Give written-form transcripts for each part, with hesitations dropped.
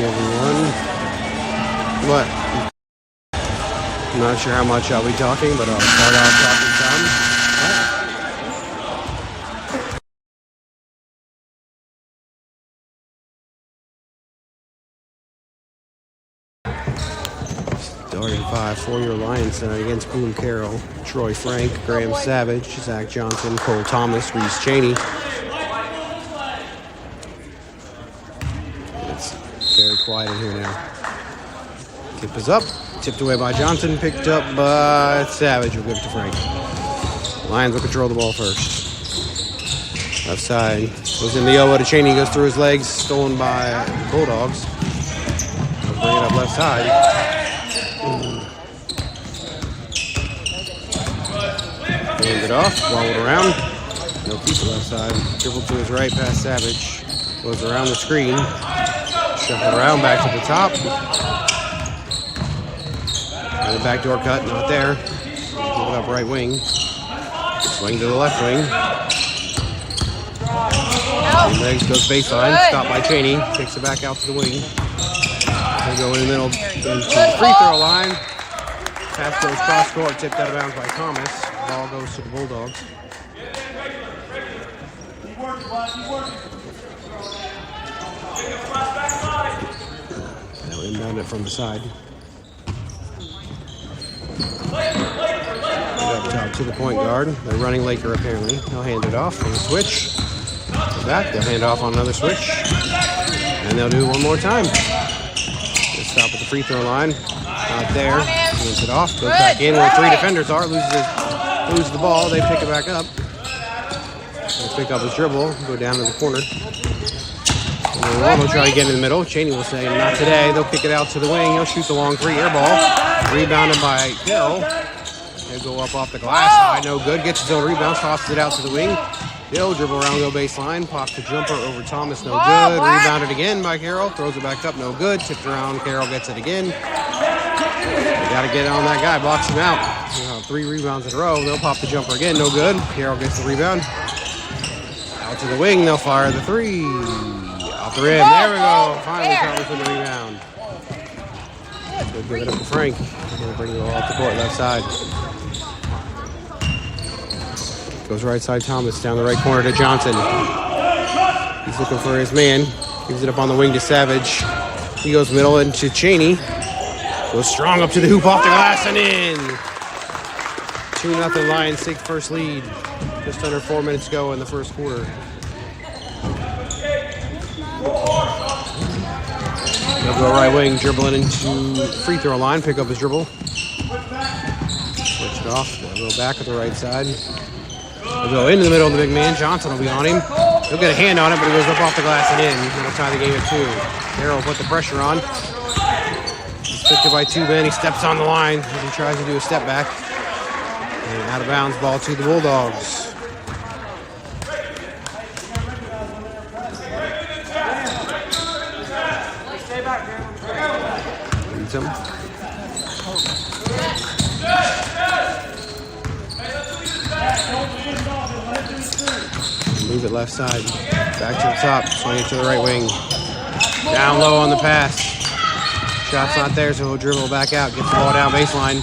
everyone. What? I'm not sure how much I'll be talking, but I'll start out talking some. Starting 5 for your Lions tonight against Boone Carroll. Troy Frank, Graham Savage, Zach Johnson, Cole Thomas, Reese Cheney. It's very quiet in here now. Tip is up. Tipped away by Johnson. Picked up by Savage. Will give it to Frank. Lions will control the ball first. Left side. Goes in the elbow to Cheney. Goes through his legs. Stolen by Bulldogs. They'll bring it up left side. Hand it off. Wobbled around. No keeper left side. Dribbled to his right past Savage. Goes around the screen. Shuffled around back to the top. And the backdoor cut. Not there. Give it up right wing. Swing to the left wing. Legs goes baseline. Stopped by Cheney. Takes it back out to the wing. They go in the middle into the free throw line. Pass goes cross court. Tipped out of bounds by Thomas. Ball goes to the Bulldogs. They'll inbound it from the side. Up top to the point guard. They're running Laker apparently. They'll hand it off on the switch. Back. They'll hand off on another switch. And they'll do it one more time. They'll stop at the free throw line. Not there. Hands it off. Goes back in where 3 defenders are. Loses the ball. They pick it back up. They pick up his dribble. Go down to the corner. And they'll try to get in the middle. Cheney will say, not today. They'll kick it out to the wing. He'll shoot the long 3 air ball. Rebounded by Carroll. He'll go up off the glass. High, no good. Gets his own rebound. Tosses it out to the wing. He'll dribble around, go baseline. Pops the jumper over Thomas. No good. Rebounded again by Carroll. Throws it back up. No good. Tipped around. Carroll gets it again. They got to get on that guy. Blocks him out. 3 rebounds in a row. They'll pop the jumper again. No good. Carroll gets the rebound. Out to the wing. They'll fire the 3. Off the rim. There we go. Finally Thomas with the rebound. They'll give it up to Frank. He'll bring it all off the court. Left side. Goes right side Thomas. Down the right corner to Johnson. He's looking for his man. Gives it up on the wing to Savage. He goes middle into Cheney. Goes strong up to the hoop, off the glass, and in. 2-0 Lions take first lead. Just under 4 minutes to go in the first quarter. They'll go right wing, dribbling into free throw line, pick up his dribble. Switch it off. They'll go back at the right side. They'll go into the middle of the big man. Johnson will be on him. He'll get a hand on it, but it goes up off the glass and in. He'll tie the game at 2. Carroll put the pressure on. Picked it by 2 men. He steps on the line as he tries to do a step back. And out of bounds, ball to the Bulldogs. Move it left side. Back to the top. Swing it to the right wing. Down low on the pass. Shot's not there, so he'll dribble back out. Gets the ball down baseline.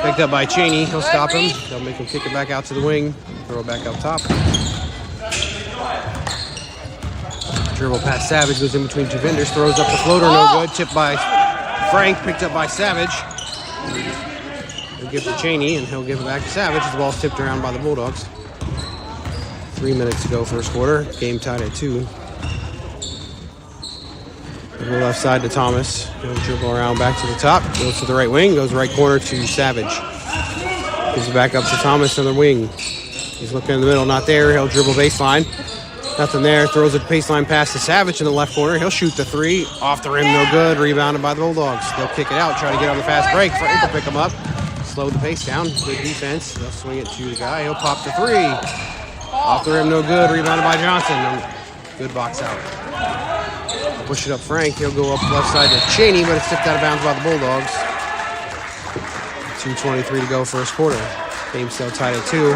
Picked up by Cheney. He'll stop him. They'll make him kick it back out to the wing. Throw it back up top. Dribble past Savage. Goes in between 2 defenders. Throws up the floater. No good. Tipped by Frank. Picked up by Savage. He'll give it to Cheney, and he'll give it back to Savage. The ball's tipped around by the Bulldogs. 3 minutes to go first quarter. Game tied at 2. Go left side to Thomas. He'll dribble around back to the top. Goes to the right wing. Goes right corner to Savage. Gives it back up to Thomas on the wing. He's looking in the middle. Not there. He'll dribble baseline. Nothing there. Throws a baseline pass to Savage in the left corner. He'll shoot the 3. Off the rim. No good. Rebounded by the Bulldogs. They'll kick it out. Try to get on the fast break. Frank will pick him up. Slow the pace down. Good defense. They'll swing it to the guy. He'll pop the 3. Off the rim. No good. Rebounded by Johnson. Good box out. Push it up Frank. He'll go up left side to Cheney, but it's tipped out of bounds by the Bulldogs. 2:23 to go first quarter. Game still tied at 2.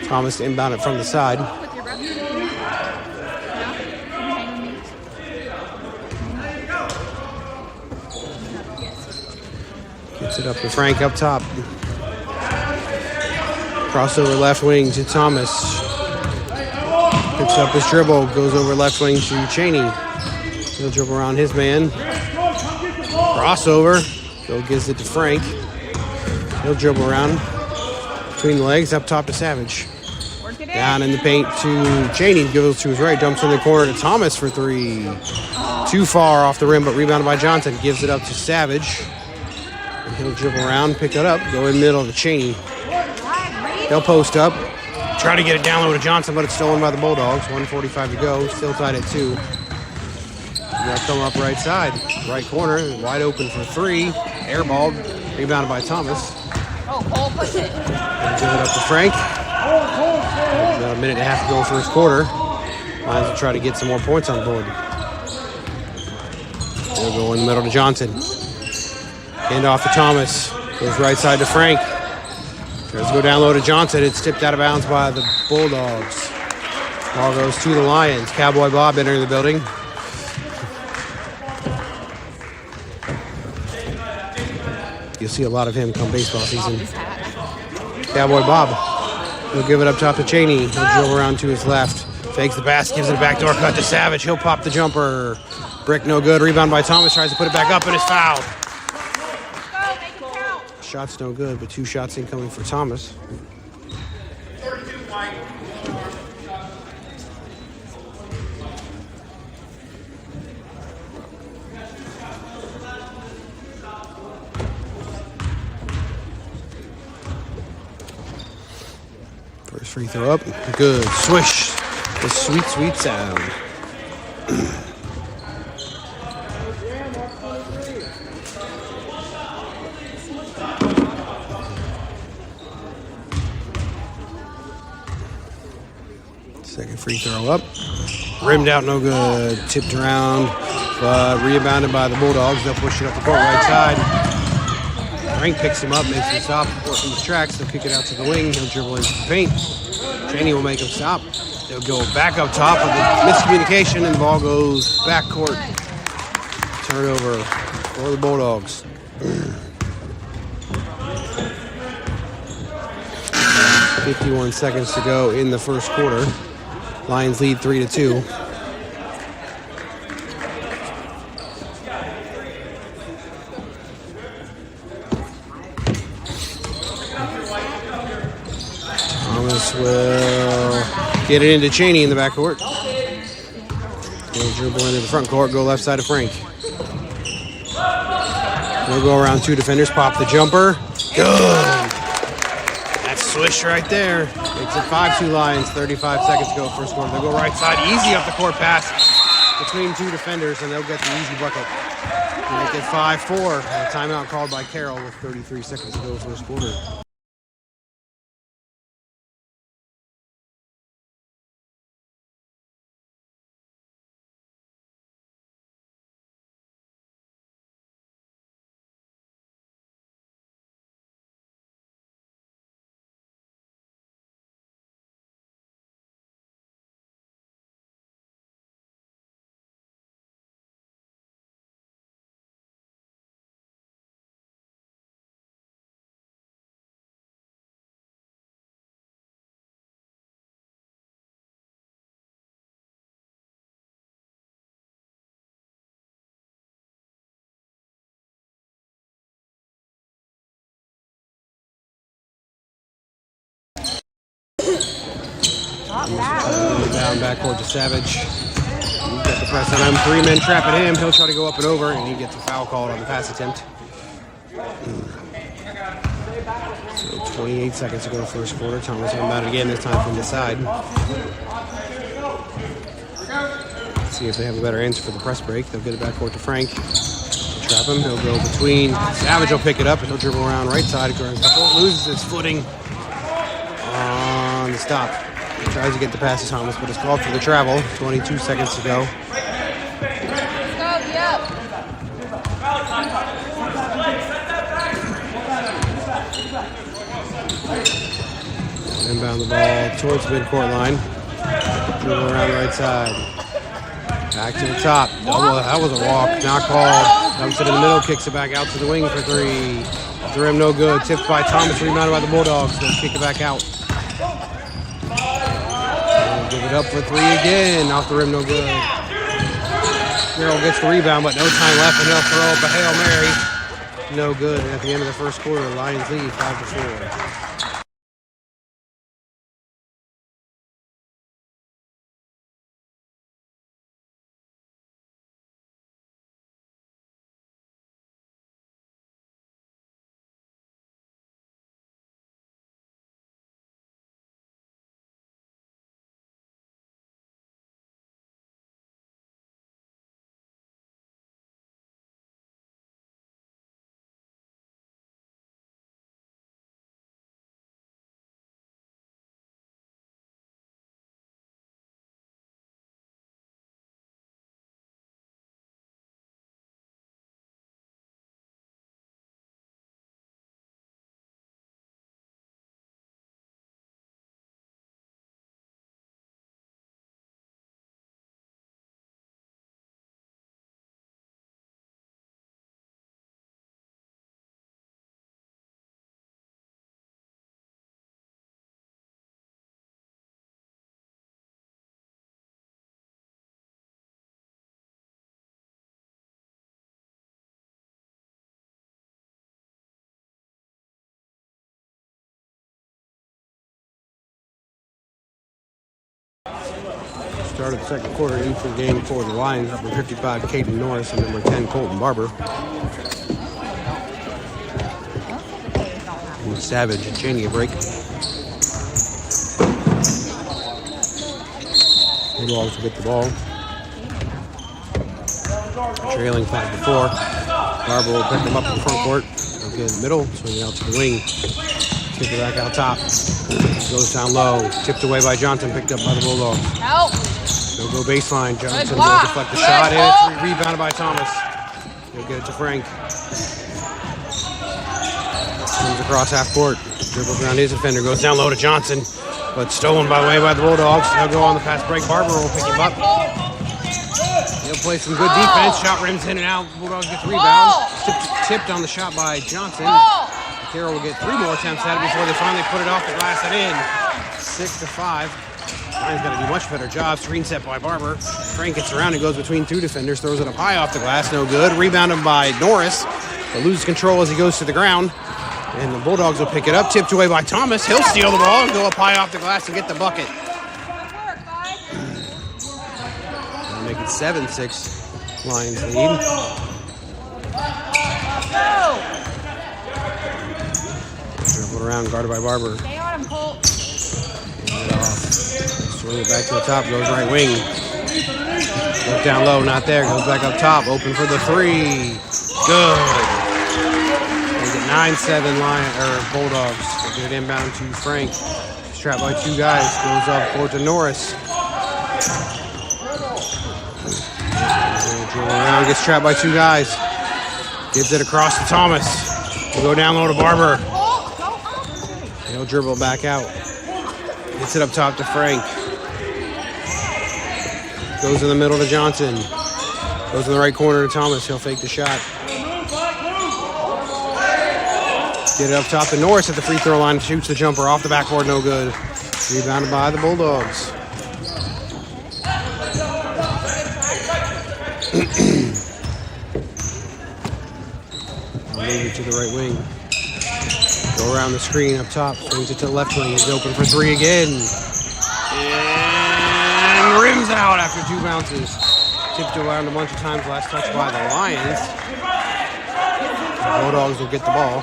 Thomas to inbound it from the side. Gets it up to Frank up top. Crossover left wing to Thomas. Picks up his dribble, goes over left wing to Cheney. He'll dribble around his man. Crossover. Bill gives it to Frank. He'll dribble around between the legs, up top to Savage. Down in the paint to Cheney, goes to his right, dumps in the corner to Thomas for three. Too far off the rim, but rebounded by Johnson. Gives it up to Savage. And he'll dribble around, pick it up, go in middle to Cheney. They'll post up. Try to get it down low to Johnson, but it's stolen by the Bulldogs. 1:45 to go. Still tied at 2. They'll come up right side. Right corner. Wide open for 3. Airballed. Rebounded by Thomas. Push it. Give it up to Frank. About a minute and a half to go first quarter. Lions will try to get some more points on board. They'll go in the middle to Johnson. Hand off to Thomas. Goes right side to Frank. Tries to go down low to Johnson. It's tipped out of bounds by the Bulldogs. Ball goes to the Lions. Cowboy Bob entering the building. You'll see a lot of him come baseball season. Cowboy Bob. He'll give it up top to Cheney. He'll dribble around to his left. Fakes the pass, gives it a backdoor cut to Savage. He'll pop the jumper. Brick no good. Rebound by Thomas. Tries to put it back up and is fouled. Shot's no good, but 2 shots incoming for Thomas. First free throw up. Good. Swish. The sweet, sweet sound. Second free throw up. Rimmed out, no good. Tipped around, but rebounded by the Bulldogs. They'll push it up the court right side. Frank picks him up, makes him stop, working his tracks. They'll kick it out to the wing. He'll dribble into the paint. Cheney will make him stop. They'll go back up top with the miscommunication, and the ball goes backcourt. Turnover for the Bulldogs. 51 seconds to go in the first quarter. Lions lead 3-2. Thomas will get it into Cheney in the backcourt. He'll dribble into the front court, go left side of Frank. They'll go around 2 defenders, pop the jumper. Good. Swish right there. Makes it 5-2 Lions. 35 seconds to go first quarter. They'll go right side. Easy up the court pass between 2 defenders, and they'll get the easy bucket. Make it 5-4. A timeout called by Carroll with 33 seconds to go first quarter. Down backcourt to Savage. He's got the press on him. 3 men trapping him. He'll try to go up and over, and he gets a foul called on the pass attempt. So 28 seconds to go first quarter. Thomas will about it again, this time from the side. Let's see if they have a better answer for the press break. They'll get it backcourt to Frank. Trap him. He'll go between. Savage will pick it up, and he'll dribble around right side. Loses his footing on the stop. He tries to get the pass to Thomas, but it's called for the travel. 22 seconds to go. Inbound the ball towards the midcourt line. Dribble around right side. Back to the top. Double. That was a walk. Not called. Comes it in the middle, kicks it back out to the wing for three. Off the rim, no good. Tipped by Thomas, rebounded by the Bulldogs. They'll kick it back out. They'll give it up for three again. Off the rim, no good. Carroll gets the rebound, but no time left, and they'll throw up a Hail Mary. No good. And at the end of the first quarter, Lions lead 5-4. Start of the second quarter, in for game for the Lions. Number 55, Caden Norris, and number 10, Colton Barber. And Savage and Cheney a break. Bulldogs will get the ball. Trailing 5-4. Barber will pick them up in the front court. They'll get in the middle, swing it out to the wing. Kick it back out top. Goes down low. Tipped away by Johnson. Picked up by the Bulldogs. Help. They'll go baseline. Johnson will deflect the shot. And it's rebounded by Thomas. He'll get it to Frank. Comes across half court. Dribbles around his defender. Goes down low to Johnson. But stolen by the Bulldogs. They'll go on the fast break. Barber will pick him up. He'll play some good defense. Shot rims in and out. Bulldogs get the rebound. Tipped on the shot by Johnson. Carroll will get 3 more attempts at it before they finally put it off the glass and in. 6-5. Lions got to do much better job. Screen set by Barber. Frank gets around and goes between 2 defenders. Throws it up high off the glass. No good. Rebounded by Norris. But loses control as he goes to the ground. And the Bulldogs will pick it up. Tipped away by Thomas. He'll steal the ball and go up high off the glass and get the bucket. They'll make it 7-6. Lions lead. Dribbled around, guarded by Barber. Stay on him, Colt. Get it off. Swing it back to the top, goes right wing. Look down low, not there. Goes back up top, open for the three. Good. They get 9-7 Bulldogs. They get it inbound to Frank. Strapped by 2 guys. Goes up court to Norris. Dribble around, gets trapped by 2 guys. Gives it across to Thomas. We'll go down low to Barber. He'll dribble back out. Gets it up top to Frank. Goes in the middle to Johnson. Goes in the right corner to Thomas. He'll fake the shot. Get it up top to Norris at the free throw line. Shoots the jumper off the backboard. No good. Rebounded by the Bulldogs. Move it to the right wing. Go around the screen up top. Swings it to the left wing. He's open for 3 again. And rims out after 2 bounces. Tipped around a bunch of times. Last touch by the Lions. The Bulldogs will get the ball.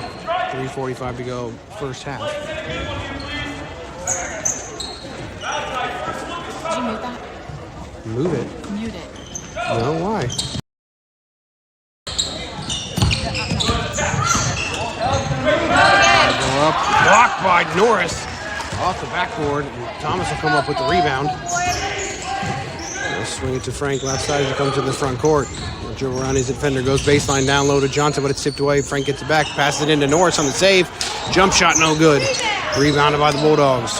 3:45 to go first half. Did you mute that? Move it. Mute it. No, why? Go up. Blocked by Norris. Off the backboard. Thomas will come up with the rebound. They'll swing it to Frank left side as he comes to the front court. He'll dribble around his defender. Goes baseline down low to Johnson, but it's tipped away. Frank gets it back. Passes it into Norris on the save. Jump shot no good. Rebounded by the Bulldogs.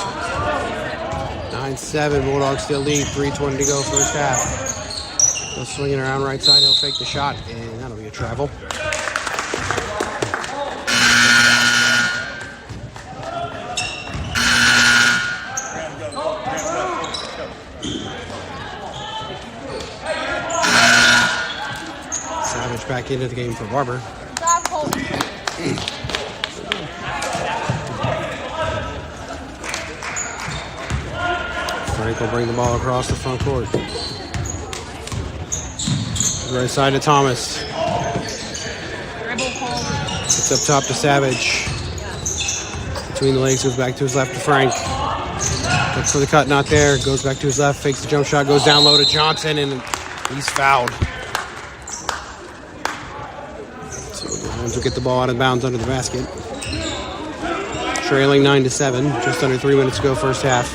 9-7. Bulldogs still lead. 3:20 to go first half. He'll swing it around right side. He'll fake the shot, and that'll be a travel. Savage back into the game for Barber. Stop, Holt. Frank will bring the ball across the front court. Right side to Thomas. Dribble, Holt. It's up top to Savage. Between the legs, goes back to his left to Frank. Looks for the cut, not there. Goes back to his left, fakes the jump shot, goes down low to Johnson, and he's fouled. So the Lions will get the ball out of bounds under the basket. Trailing 9-7, just under 3 minutes to go, first half.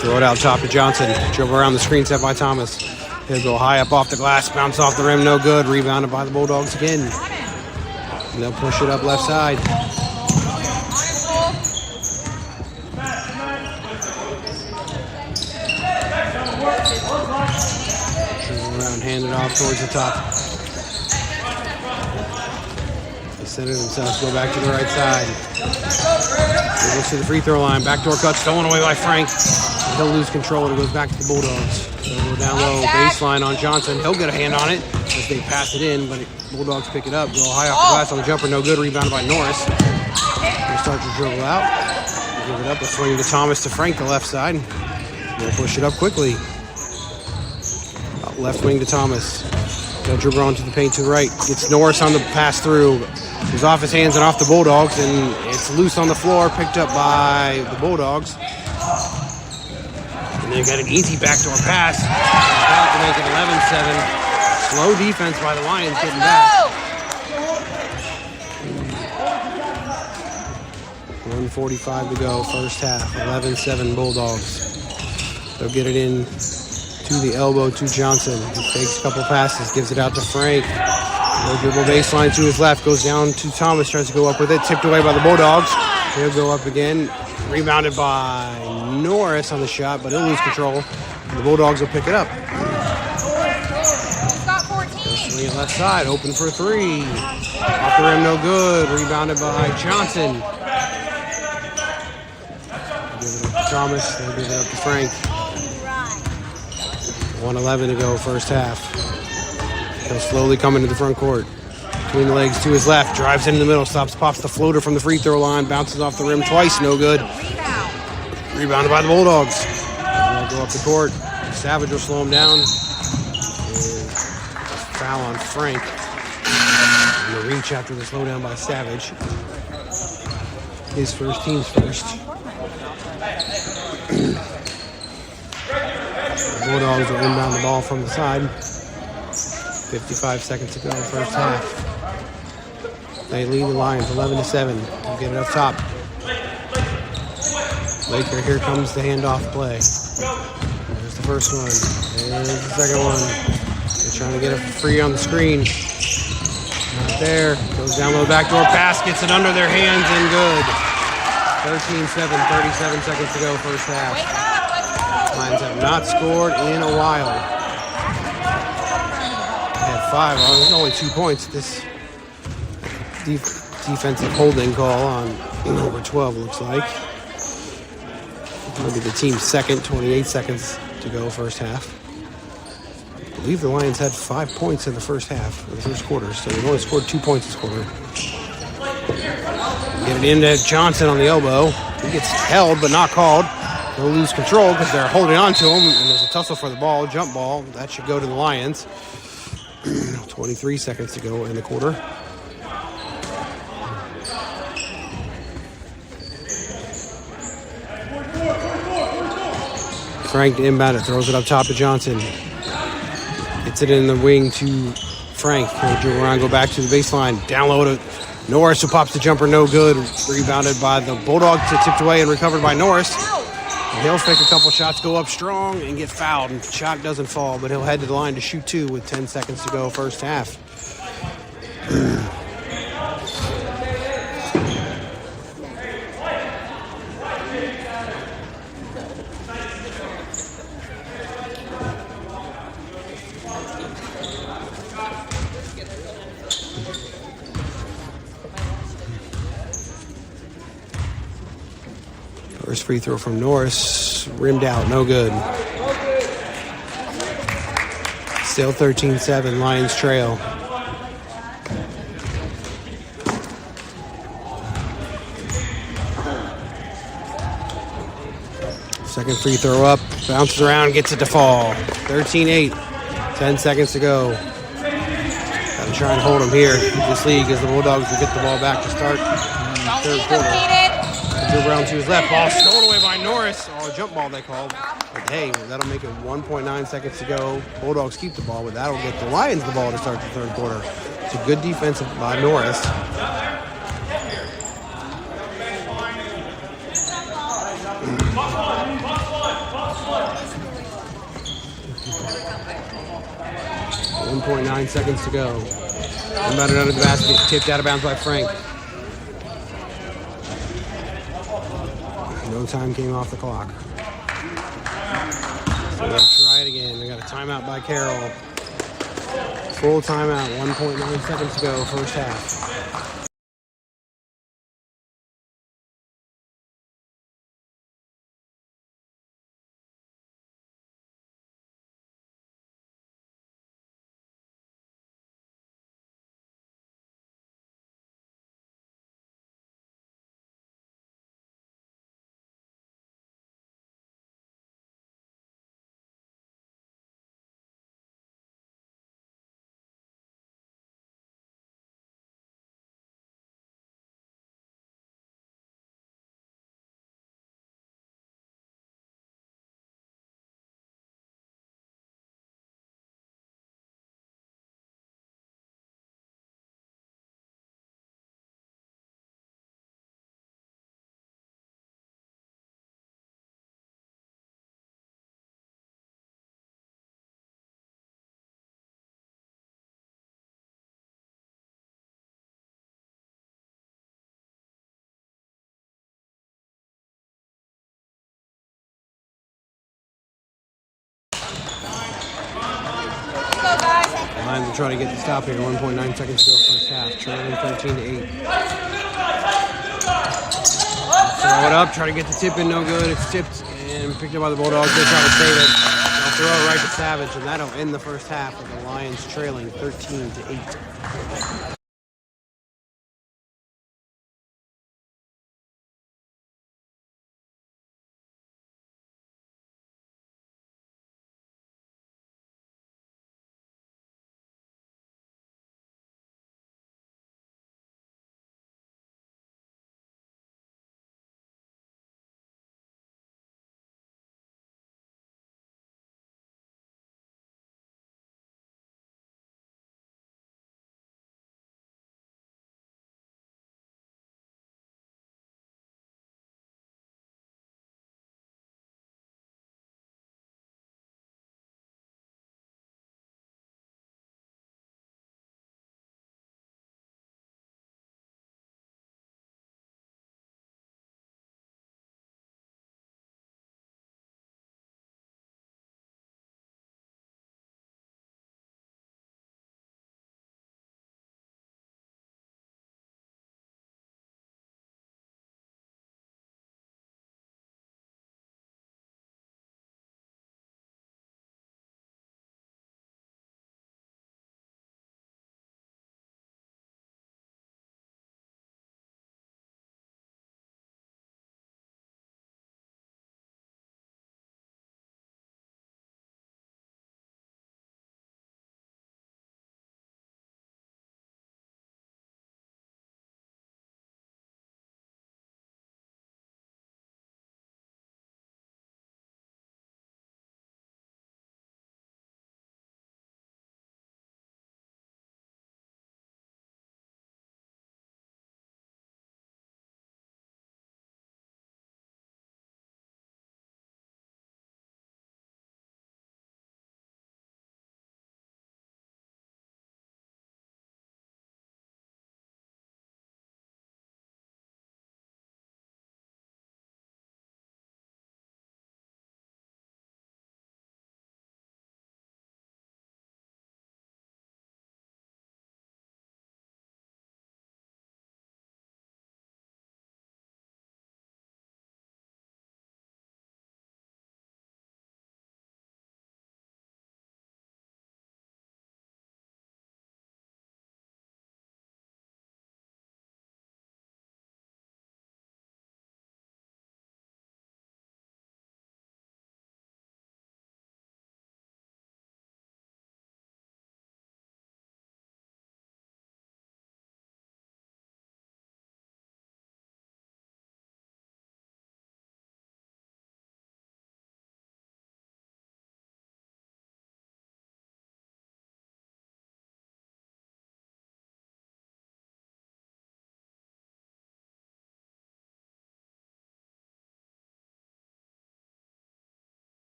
Throw it out top to Johnson. Dribble around the screen set by Thomas. He'll go high up off the glass, bounce off the rim, no good. Rebounded by the Bulldogs again. And they'll push it up left side. Dribble around, hand it off towards the top. They center themselves, go back to the right side. Dribbles to the free throw line. Backdoor cut stolen away by Frank. He'll lose control and it goes back to the Bulldogs. They'll go down low, baseline on Johnson. He'll get a hand on it as they pass it in, but Bulldogs pick it up. Go high off the glass on the jumper, no good. Rebounded by Norris. They start to dribble out. Give it up, a swing to Thomas to Frank, the left side. They'll push it up quickly. Left wing to Thomas. They'll dribble onto the paint to the right. Gets Norris on the pass through. He's off his hands and off the Bulldogs, and it's loose on the floor, picked up by the Bulldogs. And they got an easy backdoor pass. About to make it 11-7. Slow defense by the Lions getting back. 1:45 to go, first half. 11-7 Bulldogs. They'll get it in to the elbow to Johnson. He takes a couple passes, gives it out to Frank. No dribble baseline to his left, goes down to Thomas, tries to go up with it, tipped away by the Bulldogs. He'll go up again, rebounded by Norris on the shot, but he'll lose control. The Bulldogs will pick it up. Got 14. Swing it left side, open for three. Off the rim, no good. Rebounded by Johnson. Give it up to Thomas, they'll give it up to Frank. 1:11 to go, first half. He'll slowly come into the front court. Between the legs to his left, drives into the middle, pops the floater from the free throw line, bounces off the rim twice, no good. Rebounded by the Bulldogs. They'll go up the court. Savage will slow him down. And foul on Frank. And the reach after the slowdown by Savage. His first, team's first. The Bulldogs will inbound the ball from the side. 55 seconds to go, first half. They lead the Lions 11-7. They'll get it up top. Laker, here comes the handoff play. There's the first one. There's the second one. They're trying to get it free on the screen. Not there. Goes down low, backdoor pass, gets it under their hands and good. 13-7, 37 seconds to go, first half. Lions have not scored in a while. They had 5. Well, there's only 2 points. This defensive holding call on number 12 looks like. Maybe the team's second, 28 seconds to go, first half. I believe the Lions had 5 points in the first half, in the first quarter, so they've only scored 2 points this quarter. Get it into Johnson on the elbow. He gets held, but not called. They'll lose control because they're holding on to him, and there's a tussle for the ball, jump ball. That should go to the Lions. 23 seconds to go in the quarter. Frank to inbound it, throws it up top to Johnson. Gets it in the wing to Frank. He'll dribble around, go back to the baseline. Down low to Norris, who pops the jumper, no good. Rebounded by the Bulldogs, tipped away and recovered by Norris. And he'll take a couple shots, go up strong, and get fouled. And the shot doesn't fall, but he'll head to the line to shoot 2 with 10 seconds to go, first half. Free throw from Norris, rimmed out, no good. Still 13-7, Lions trail. Second free throw up, bounces around, gets it to fall. 13-8, 10 seconds to go. Gotta try and hold them here. This league as the Bulldogs will get the ball back to start Don't third be quarter. defeated. Joe Brown to his left, ball stolen away by Norris. Oh, a jump ball they called. But hey, that'll make it 1.9 seconds to go. Bulldogs keep the ball, but that'll get the Lions the ball to start the third quarter. It's a good defense by Norris. .9 seconds to go. Inbounded under the basket, tipped out of bounds by Frank. No time came off the clock. So they'll try it again. They got a timeout by Carroll. Full timeout, 1.9 seconds to go, first half. Go, guys. Lions will try to get the stop here. 1.9 seconds to go, first half. Trailing 13-8. Throw it up, try to get the tip in, no good. It's tipped and picked up by the Bulldogs. They try to save it. They'll throw it right to Savage, and that'll end the first half with the Lions trailing 13-8.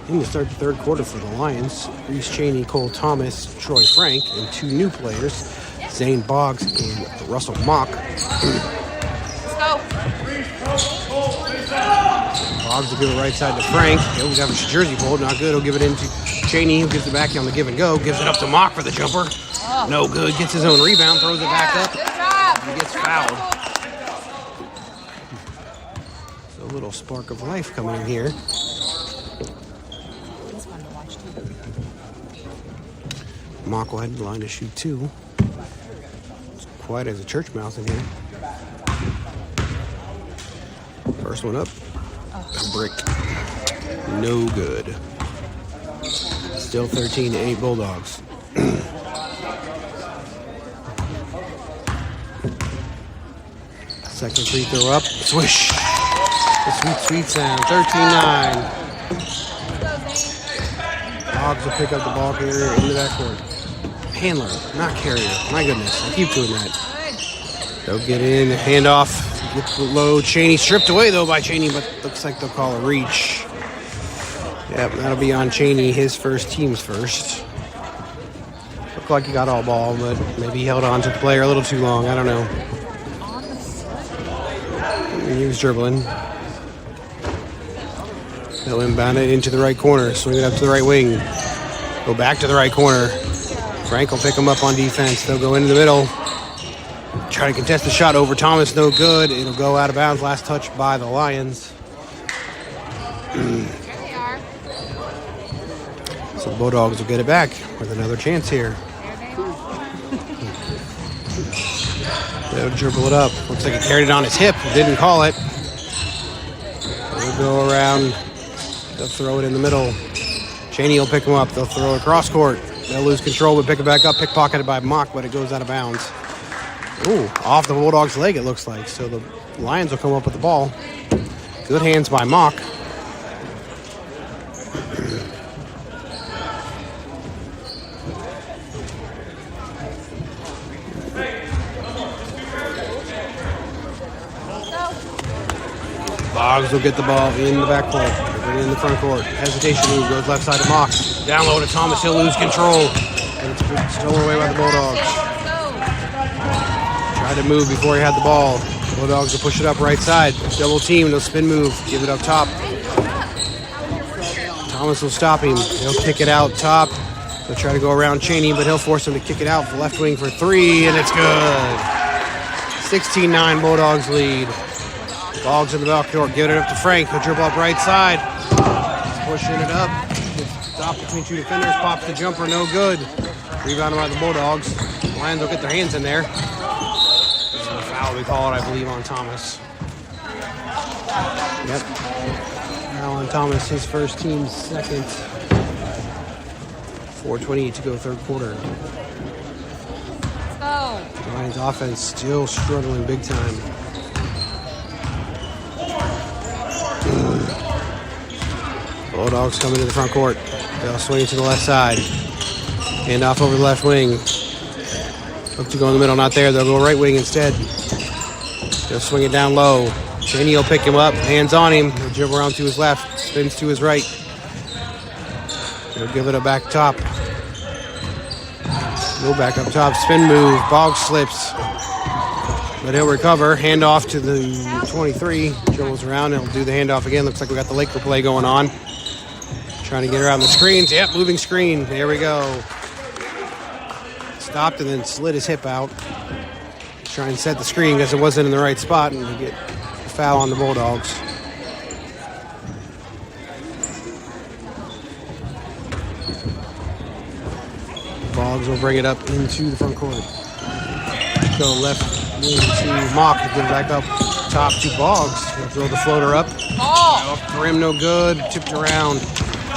In to start the third quarter for the Lions, Reese Cheney, Cole Thomas, Troy Frank, and 2 new players, Zane Boggs and Russell Mock. Let's go. Boggs will give it right side to Frank. He'll have his jersey pulled, not good. He'll give it into Cheney, who gives it back on the give and go. Gives it up to Mock for the jumper. No good. Gets his own rebound, throws it back up. Good job. He gets fouled. So a little spark of life coming in here. It's fun to watch too. Mock will head to the line to shoot 2. It's quiet as a church mouse in here. First one up. A brick. No good. Still 13-8 Bulldogs. Second free throw up. Swish. The sweet, sweet sound. 13-9. Boggs will pick up the ball carrier into that court. Handler, not carrier. My goodness, I keep doing that. They'll get in, hand off. Get low. Cheney stripped away though by Cheney, but looks like they'll call a reach. Yep, that'll be on Cheney, his first, team's first. Looked like he got all ball, but maybe he held on to the player a little too long. I don't know. He was dribbling. He'll inbound it into the right corner, swing it up to the right wing. Go back to the right corner. Frank will pick him up on defense. They'll go into the middle. Try to contest the shot over Thomas, no good. It'll go out of bounds. Last touch by the Lions. So the Bulldogs will get it back with another chance here. They'll dribble it up. Looks like he carried it on his hip. Didn't call it. They'll go around. They'll throw it in the middle. Cheney will pick him up. They'll throw it across court. They'll lose control but pick it back up. Pickpocketed by Mock, but it goes out of bounds. Ooh, off the Bulldogs' leg it looks like. So the Lions will come up with the ball. Good hands by Mock. Boggs will get the ball in the back court. In the front court. Hesitation move, goes left side to Mock. Down low to Thomas, he'll lose control. And it's stolen away by the Bulldogs. Tried to move before he had the ball. Bulldogs will push it up right side. Double team, they'll spin move, give it up top. Thomas will stop him. He'll kick it out top. They'll try to go around Cheney, but he'll force him to kick it out for left wing for 3, and it's good. 16-9 Bulldogs lead. Boggs in the back court, giving it up to Frank. He'll dribble up right side. He's pushing it up. Stop between 2 defenders, pops the jumper, no good. Rebounded by the Bulldogs. Lions will get their hands in there. This is a foul we call it, I believe, on Thomas. Yep. Foul on Thomas, his first, team's second. 4:28 to go third quarter. Let's go. Lions offense still struggling big time. Bulldogs coming to the front court. They'll swing it to the left side. Hand off over the left wing. Look to go in the middle, not there. They'll go right wing instead. They'll swing it down low. Cheney will pick him up. Hands on him. He'll dribble around to his left. Spins to his right. He'll give it a back top. Go back up top. Spin move. Boggs slips. But he'll recover. Hand off to the 23. Dribbles around. He'll do the handoff again. Looks like we got the Laker play going on. Trying to get around the screens. Yep, moving screen. There we go. Stopped and then slid his hip out. Try and set the screen because it wasn't in the right spot, and to get a foul on the Bulldogs. Boggs will bring it up into the front court. Go left wing to Mock to get it back up top to Boggs. He'll throw the floater up. Off the rim, no good. Tipped around.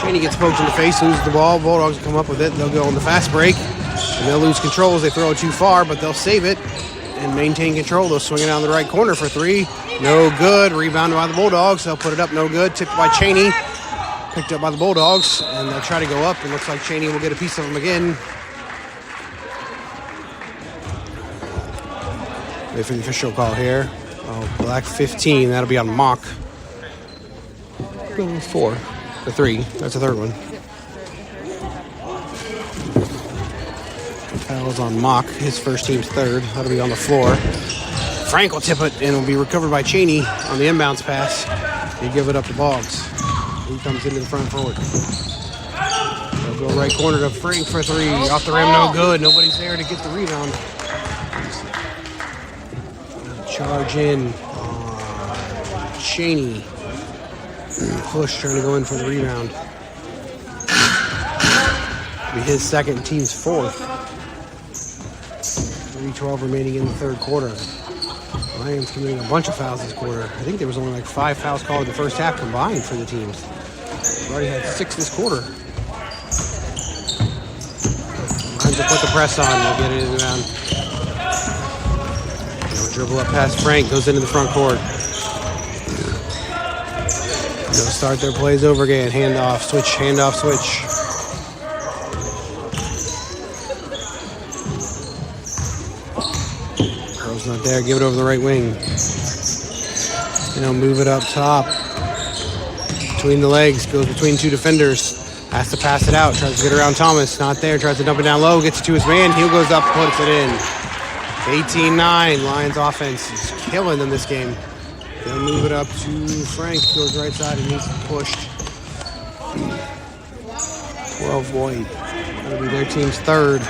Cheney gets poked in the face, loses the ball. Bulldogs will come up with it. They'll go on the fast break. And they'll lose control as they throw it too far, but they'll save it and maintain control. They'll swing it down the right corner for 3. No good. Rebounded by the Bulldogs. They'll put it up, no good. Tipped by Cheney. Picked up by the Bulldogs. And they'll try to go up. It looks like Cheney will get a piece of them again. Wait for the official call here. Oh, black 15. That'll be on Mock. 4. The 3. That's the third one. Fouls on Mock. His first team's third. That'll be on the floor. Frank will tip it and will be recovered by Cheney on the inbounds pass. He give it up to Boggs. He comes into the front forward. They'll go right corner to Frank for 3. Off the rim, no good. Nobody's there to get the rebound. Charge in. Cheney. Push trying to go in for the rebound. Be his second, team's fourth. 3:12 remaining in the third quarter. Lions committing a bunch of fouls this quarter. I think there was only like 5 fouls called in the first half combined for the teams. We've already had 6 this quarter. Time to put the press on. We'll get it in the round. They'll dribble up past Frank. Goes into the front court. They'll start their plays over again. Handoff, switch, handoff, switch. Earl's not there. Give it over the right wing. They'll move it up top. Between the legs. Goes between 2 defenders. Has to pass it out. Tries to get around Thomas. Not there. Tries to dump it down low. Gets it to his man. He goes up. Puts it in. 18-9. Lions offense is killing them this game. They'll move it up to Frank. Goes right side and needs pushed. 12 White. That'll be their team's third.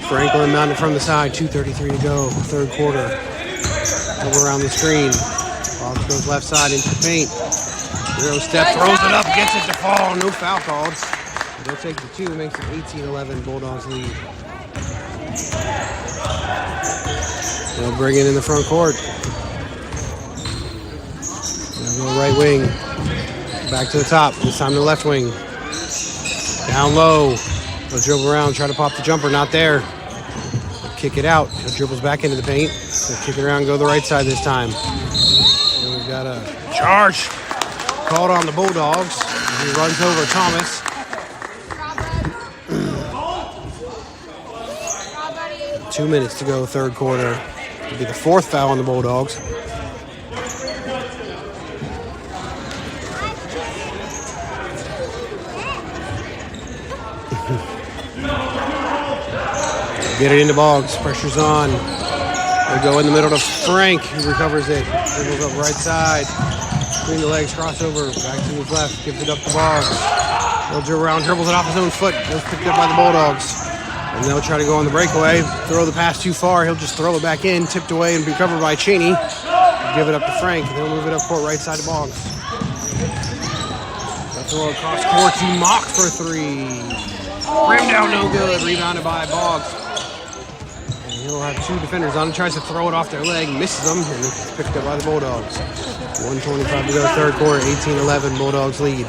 Franklin mounted from the side. 2:33 to go. Third quarter. Over around the screen. Boggs goes left side into the paint. 0 step. Throws it up. Gets it to fall. No foul called. They'll take the 2. Makes it 18-11. Bulldogs lead. They'll bring it in the front court. They'll go right wing. Back to the top. This time to the left wing. Down low. They'll dribble around, try to pop the jumper. Not there. They'll kick it out. He dribbles back into the paint. They'll kick it around, go the right side this time. And we've got a charge called on the Bulldogs. He runs over Thomas. 2 minutes to go, third quarter. It'll be the 4th foul on the Bulldogs. Get it into Boggs. Pressure's on. They go in the middle to Frank, who recovers it. Dribbles up right side. Between the legs, crossover. Back to his left. Gives it up to Boggs. He'll dribble around, dribbles it off his own foot. Goes picked up by the Bulldogs. And they'll try to go on the breakaway. Throw the pass too far. He'll just throw it back in. Tipped away and be covered by Cheney. Give it up to Frank. They'll move it up court right side to Boggs. They'll throw across court to Mock for 3. Rim down, no good. Rebounded by Boggs. And he'll have 2 defenders on him. Tries to throw it off their leg. Misses them. And it's picked up by the Bulldogs. 1:25 to go, third quarter. 18-11. Bulldogs lead.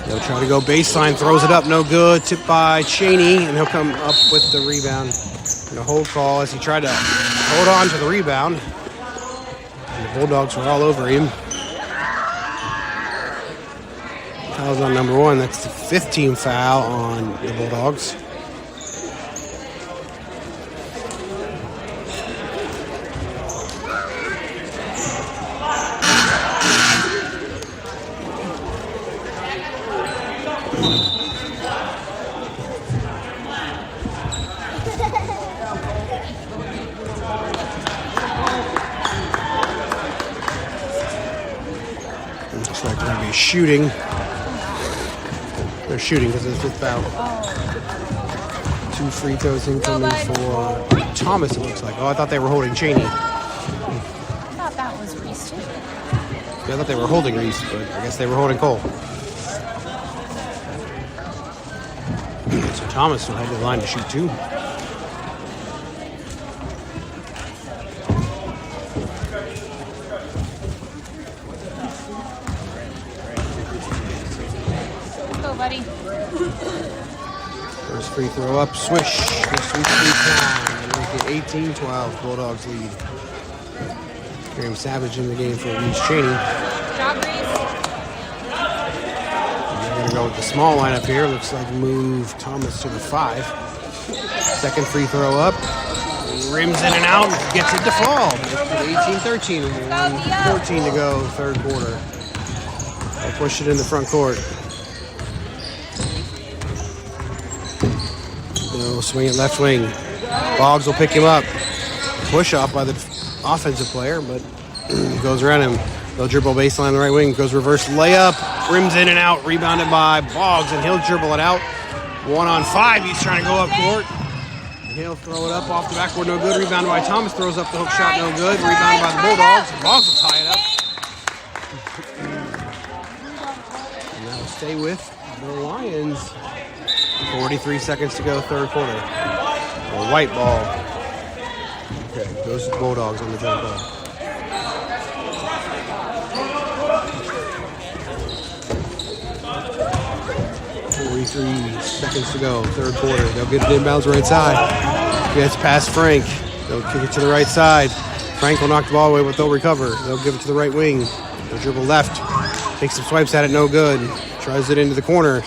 They'll try to go baseline, throws it up, no good. Tipped by Cheney, and he'll come up with the rebound. And a hold call as he tried to hold on to the rebound. And the Bulldogs were all over him. Foul's on number 1. That's the 5th team foul on the Bulldogs. Looks like they're going to be shooting. They're shooting because of the 5th foul. 2 free throws incoming for Thomas, it looks like. Oh, I thought they were holding Cheney. I thought that was Reese too. Yeah, I thought they were holding Reese, but I guess they were holding Cole. So Thomas will head to the line to shoot 2. Go, buddy. First free throw up, swish. The sweet time. And make it 18-12. Bulldogs lead. Graham Savage in the game for Reese Cheney. Job, Reese. We're going to go with the small lineup here. Looks like move Thomas to the 5. Second free throw up. Rims in and out, gets it to fall. 18-13, 14 to go, third quarter. They'll push it in the front court. They'll swing it left wing. Boggs will pick him up. Push off by the offensive player, but goes around him. They'll dribble baseline the right wing, goes reverse layup, rims in and out, rebounded by Boggs, and he'll dribble it out. 1-on-5, he's trying to go up court. He'll throw it up off the backboard, no good. Rebounded by Thomas, throws up the hook shot, no good. Rebounded by the Bulldogs. Boggs will tie it up. And that'll stay with the Lions. 43 seconds to go, third quarter. A white ball. Okay, goes to the Bulldogs on the jump ball. Seconds to go, third quarter. They'll get it inbounds right side. Gets past Frank. They'll kick it to the right side. Frank will knock the ball away, but they'll recover. They'll give it to the right wing. They'll dribble left. Takes some swipes at it, no good. Tries it into the corner.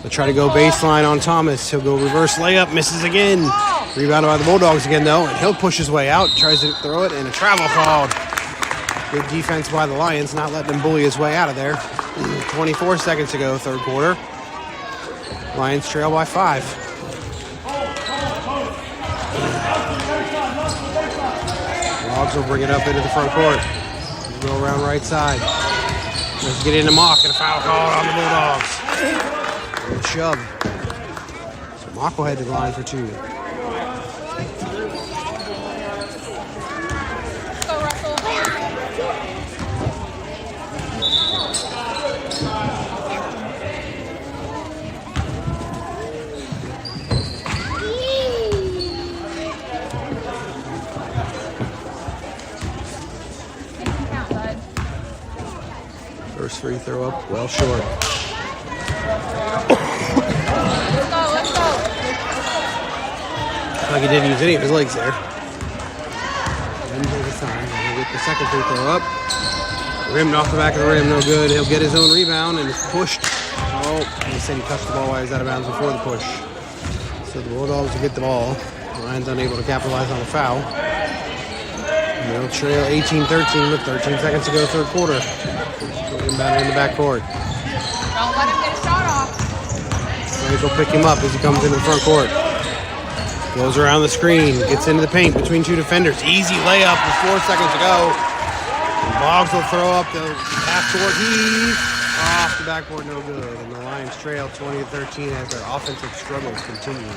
They'll try to go baseline on Thomas. He'll go reverse layup, misses again. Rebounded by the Bulldogs again, though, and he'll push his way out. Tries to throw it, and a travel called. Good defense by the Lions, not letting him bully his way out of there. 24 seconds to go, third quarter. Lions trail by 5. Boggs will bring it up into the front court. Go around right side. Let's get into Mock and a foul call on the Bulldogs. Good shove. So Mock will head to the line for 2. Go, Russell. First free throw up, well short. Let's go. Like he didn't use any of his legs there. Didn't take his time. He'll get the second free throw up. Rimmed off the back of the rim, no good. He'll get his own rebound and is pushed. Oh, he said he touched the ball while he was out of bounds before the push. So the Bulldogs will get the ball. Lions unable to capitalize on the foul. They'll trail 18-13 with 13 seconds to go, third quarter. Inbound in the backcourt. Don't let him get a shot off. Frank will pick him up as he comes into the front court. Goes around the screen, gets into the paint between 2 defenders. Easy layup with 4 seconds to go. And Boggs will throw up the half-court heave. Off the backboard, no good. And the Lions trail 20-13 as their offensive struggles continue.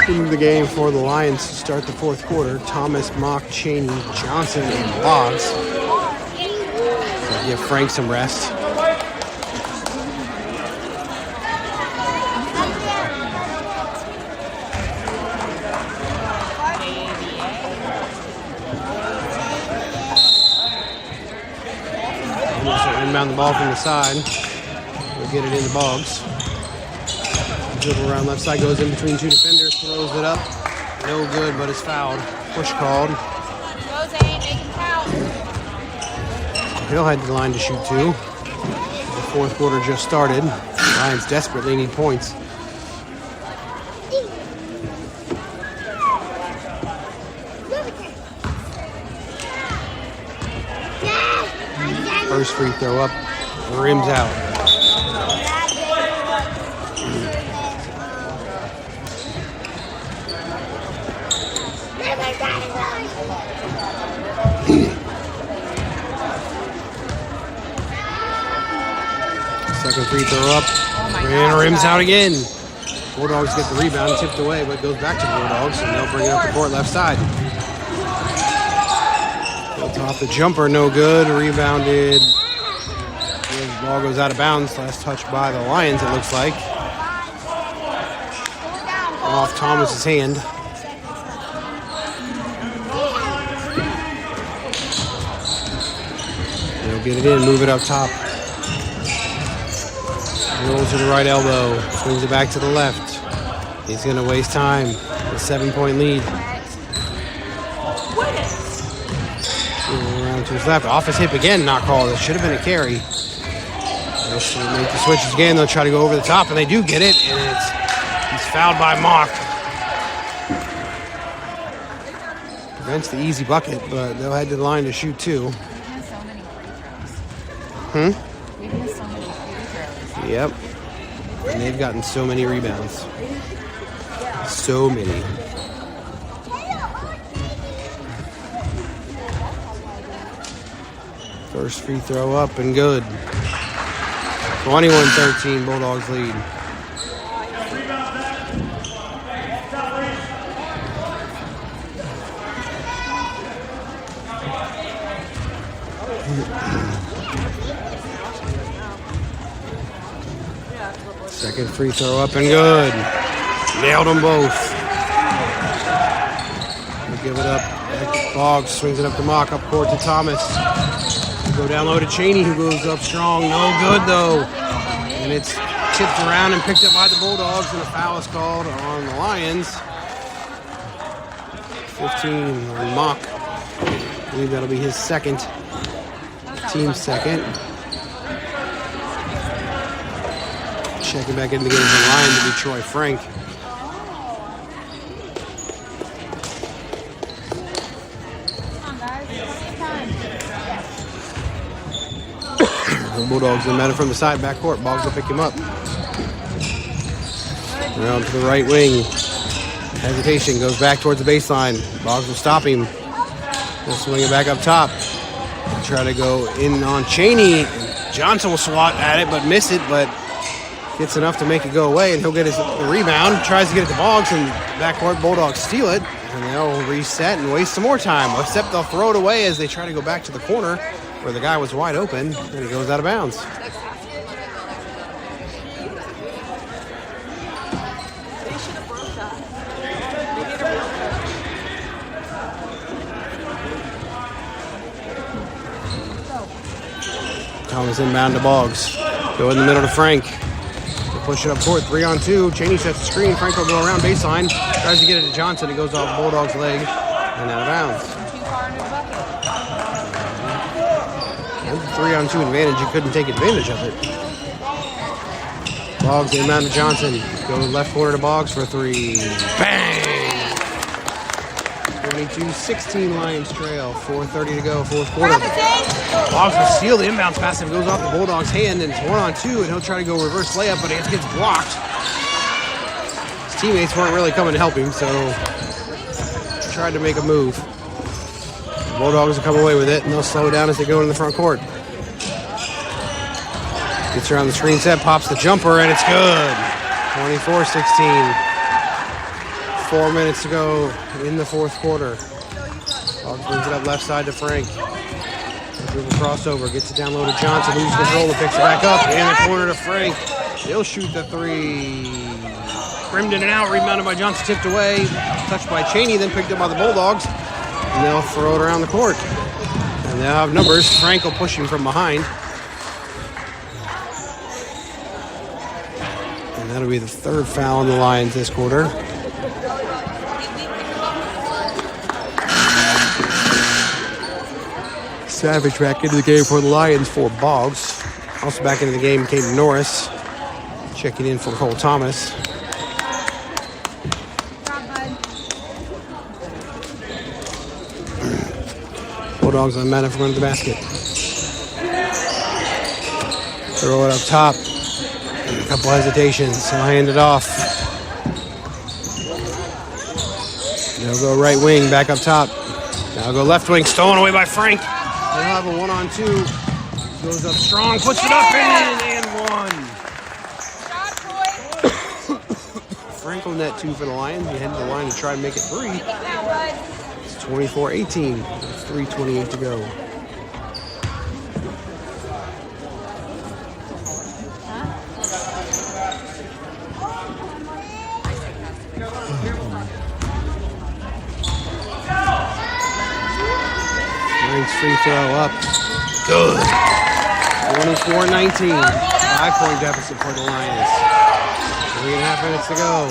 In the game for the Lions to start the fourth quarter, Thomas, Mock, Cheney, Johnson, and Boggs. So give Frank some rest. Inbound the ball from the side. We'll get it into Boggs. Dribble around left side, goes in between 2 defenders, throws it up. No good, but it's fouled. Push called. Go, Zane, make him count. He'll head to the line to shoot 2. The fourth quarter just started. Lions desperately need points. First free throw up, rims out. Second free throw up, and rims out again. Bulldogs get the rebound, tipped away, but goes back to the Bulldogs, and they'll bring it up the court left side. Built off the jumper, no good. Rebounded. The ball goes out of bounds. Last touch by the Lions, it looks like. Off Thomas's hand. They'll get it in, move it up top. Rolls to the right elbow, swings it back to the left. He's going to waste time. A 7-point lead. Around to his left. Off his hip again, not called. It should have been a carry. They'll make the switches again. They'll try to go over the top, and they do get it. And he's fouled by Mock. Prevents the easy bucket, but they'll head to the line to shoot two. We've missed so many free throws. We've missed so many free throws. Yep. And they've gotten so many rebounds. So many. First free throw up and good. 21-13, Bulldogs lead. Second free throw up and good. Nailed them both. We'll give it up. Boggs swings it up to Mock, up court to Thomas. We'll go down low to Cheney, who goes up strong. No good, though. And it's tipped around and picked up by the Bulldogs, and a foul is called on the Lions. 15 on Mock. I believe that'll be his second. Team's second. Checking back into the game from Ryan to be Troy Frank. The Bulldogs will met him from the side backcourt. Boggs will pick him up. Around to the right wing. Hesitation, goes back towards the baseline. Boggs will stop him. He'll swing it back up top. Try to go in on Cheney. Johnson will swat at it, but miss it, but gets enough to make it go away, and he'll get the rebound. Tries to get it to Boggs, and backcourt Bulldogs steal it, and they'll reset and waste some more time. Except they'll throw it away as they try to go back to the corner where the guy was wide open, and he goes out of bounds. Thomas inbound to Boggs. Go in the middle to Frank. They push it up court, 3-on-2. Cheney sets the screen. Frank will go around baseline. Tries to get it to Johnson. It goes off Bulldog's leg and out of bounds. 3-on-2 advantage. You couldn't take advantage of it. Boggs inbound to Johnson. Go left corner to Boggs for three. Bang! 22-16 Lions trail. 4:30 to go, fourth quarter. Boggs will steal the inbounds pass. It goes off the Bulldogs' hand, and it's 1-on-2, and he'll try to go reverse layup, but it gets blocked. His teammates weren't really coming to help him, so he tried to make a move. The Bulldogs will come away with it, and they'll slow down as they go in the front court. Gets around the screen set, pops the jumper, and it's good. 24-16. 4 minutes to go in the fourth quarter. Boggs brings it up left side to Frank. Dribble crossover, gets it down low to Johnson, loses control, and picks it back up. In the corner to Frank. He'll shoot the three. Rimmed in and out, rebounded by Johnson, tipped away. Touched by Cheney, then picked up by the Bulldogs. And they'll throw it around the court. And they'll have numbers. Frank will push him from behind. And that'll be the third foul on the Lions this quarter. Savage back into the game for the Lions for Boggs. Also back into the game, Caden Norris. Checking in for Cole Thomas. Bulldogs on man in front of the basket. Throw it up top. A couple hesitations. He'll hand it off. They'll go right wing, back up top. Now go left wing, stolen away by Frank. They'll have a 1-on-2. Goes up strong, puts it up and one. Frank on net 2 for the Lions. He headed to the line to try and make it 3. It's 24-18. 3:28 to go. Frank's free throw up. Good. 24-19. 5-point deficit for the Lions. 3.5 minutes to go.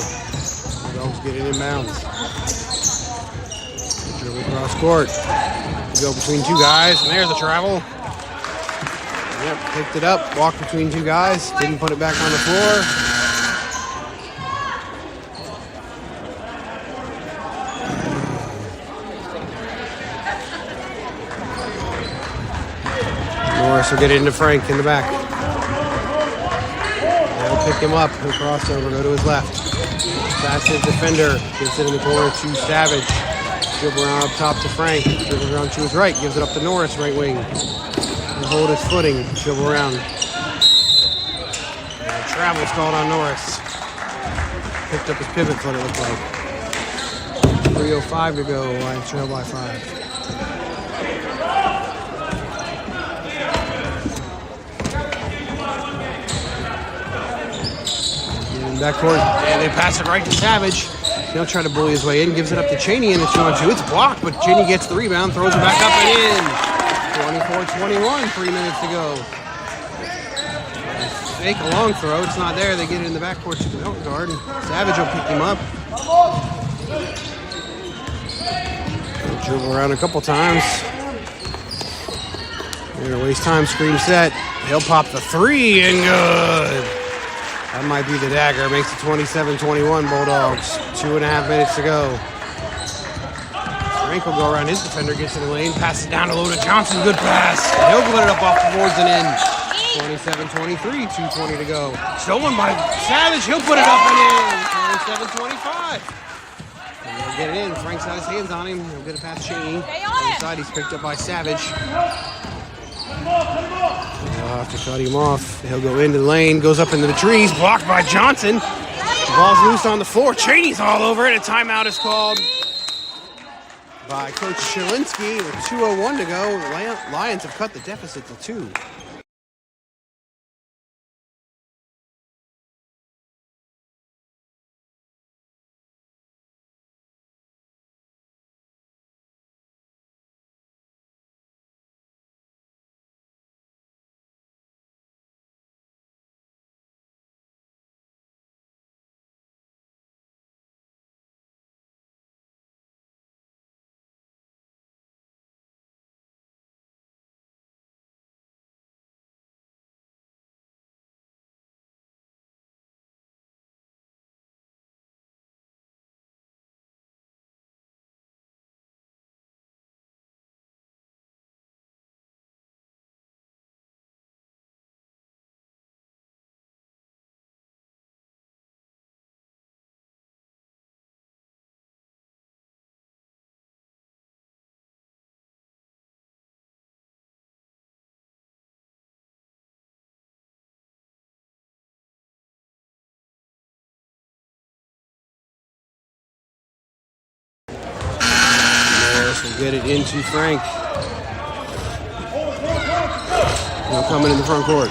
The Dogs get it inbounds. Dribble across court. Go between 2 guys, and there's the travel. Yep, picked it up, walked between 2 guys, didn't put it back on the floor. Norris will get it into Frank in the back. They'll pick him up. He'll cross over, go to his left. Pass his defender. Gives it in the corner to Savage. Dribble around up top to Frank. Dribble around to his right. Gives it up to Norris, right wing. He'll hold his footing. Dribble around. And travel's called on Norris. Picked up his pivot foot, it looked like. 3:05 to go. Lions trail by 5. Backcourt, and they pass it right to Savage. He'll try to bully his way in, gives it up to Cheney, and it's 2-on-2. It's blocked, but Cheney gets the rebound, throws it back up and in. 24-21, 3 minutes to go. Fake a long throw, it's not there. They get it in the backcourt to the out guard. Savage will pick him up. He'll dribble around a couple times. They're gonna waste time, screen set. He'll pop the 3 and good. That might be the dagger. Makes it 27-21 Bulldogs. 2.5 minutes to go. Frank will go around his defender, gets in the lane, passes it down to Loda Johnson. Good pass. He'll put it up off the boards and in. 27-23, 2:20 to go. Stolen by Savage. He'll put it up and in. 27-25. And he'll get it in. Frank's got his hands on him. He'll get it past Cheney. On the side, he's picked up by Savage. They'll have to cut him off. He'll go into the lane, goes up into the trees, blocked by Johnson. The ball's loose on the floor. Cheney's all over it. A timeout is called by Coach Shelinski with 2:01 to go. Lions have cut the deficit to 2. Will get it into Frank. He'll come in the front court.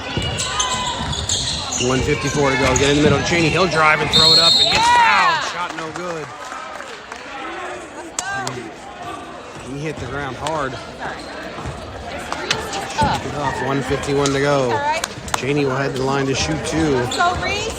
1:54 to go. Get in the middle. Cheney, he'll drive and throw it up and gets fouled. Shot no good. He hit the ground hard. Shot it off. 1:51 to go. Cheney will head to the line to shoot 2. Let's go, Reese.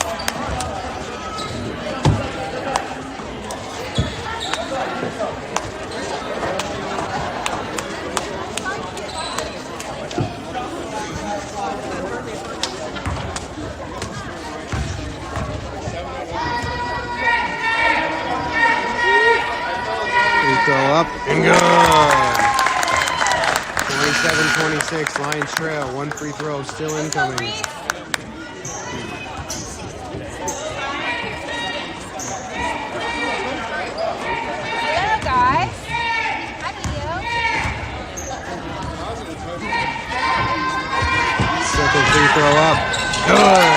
Go up and good. 27-26, Lions trail. One free throw still incoming. Second free throw up. Good.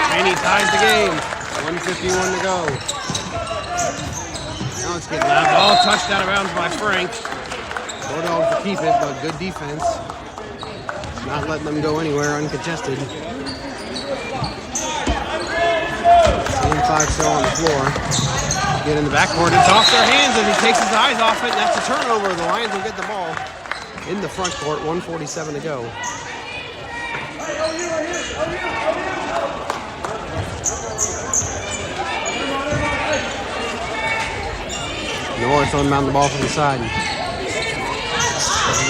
Cheney ties the game. 1:51 to go. Now it's getting loud. Ball touched out of bounds by Frank. Bulldogs to keep it, but good defense. Not letting them go anywhere uncontested. Same 5 still on the floor. Get in the backcourt. It's off their hands and he takes his eyes off it, and that's a turnover. The Lions will get the ball in the front court. 1:47 to go. Norris unmount the ball from the side.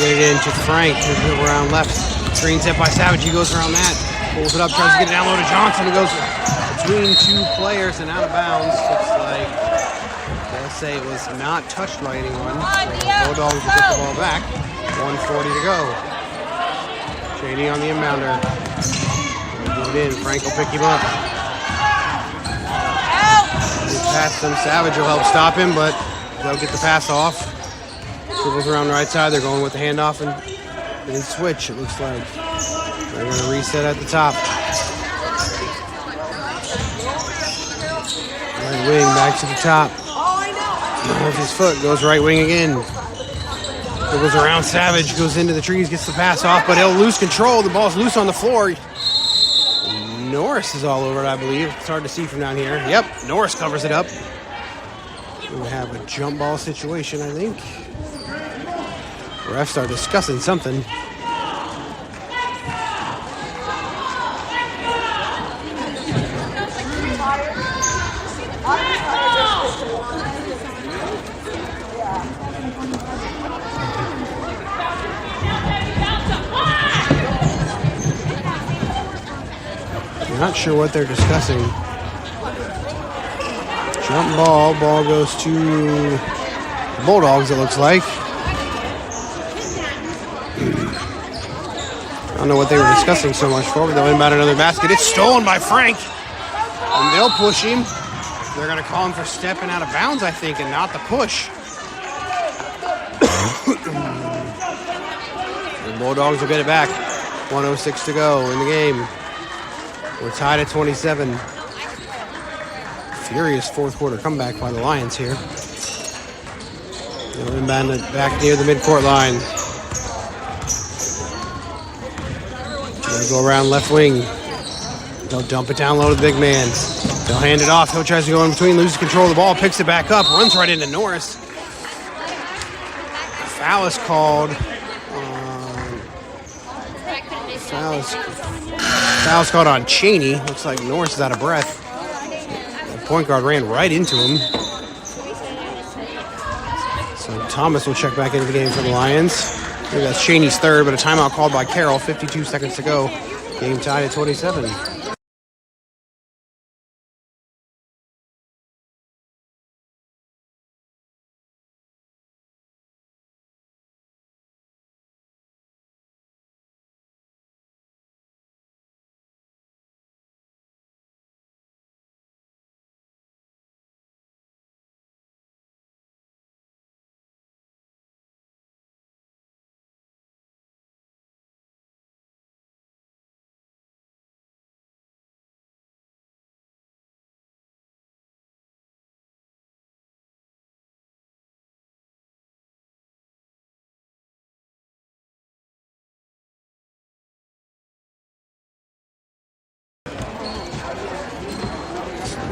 Get it in to Frank. He'll move around left. Screen set by Savage. He goes around that. Pulls it up. Tries to get it down low to Johnson. He goes between 2 players and out of bounds. Looks like they'll say it was not touched by anyone. So Bulldogs will get the ball back. 1:40 to go. Cheney on the inbounder. Get it in. Frank will pick him up. Past them. Savage will help stop him, but they'll get the pass off. Dribbles around the right side. They're going with the handoff and then switch. It looks like they're going to reset at the top. Right wing back to the top. Holds his foot. Goes right wing again. Dribbles around Savage. Goes into the trees. Gets the pass off, but he'll lose control. The ball's loose on the floor. Norris is all over it, I believe. It's hard to see from down here. Yep, Norris covers it up. We have a jump ball situation, I think. Refs are discussing something. Not sure what they're discussing. Jump ball. Ball goes to the Bulldogs, it looks like. I don't know what they were discussing so much for, but they'll inbound another basket. It's stolen by Frank. And they'll push him. They're going to call him for stepping out of bounds, I think, and not the push. The Bulldogs will get it back. 1:06 to go in the game. We're tied at 27. Furious fourth quarter comeback by the Lions here. They'll inbound it back near the midcourt line. They'll go around left wing. They'll dump it down low to the big man. They'll hand it off. He'll tries to go in between, loses control of the ball, picks it back up, runs right into Norris. Foul is called. Foul's called on Cheney. Looks like Norris is out of breath. The point guard ran right into him. So Thomas will check back into the game for the Lions. I think that's Cheney's third, but a timeout called by Carroll. 52 seconds to go. Game tied at 27.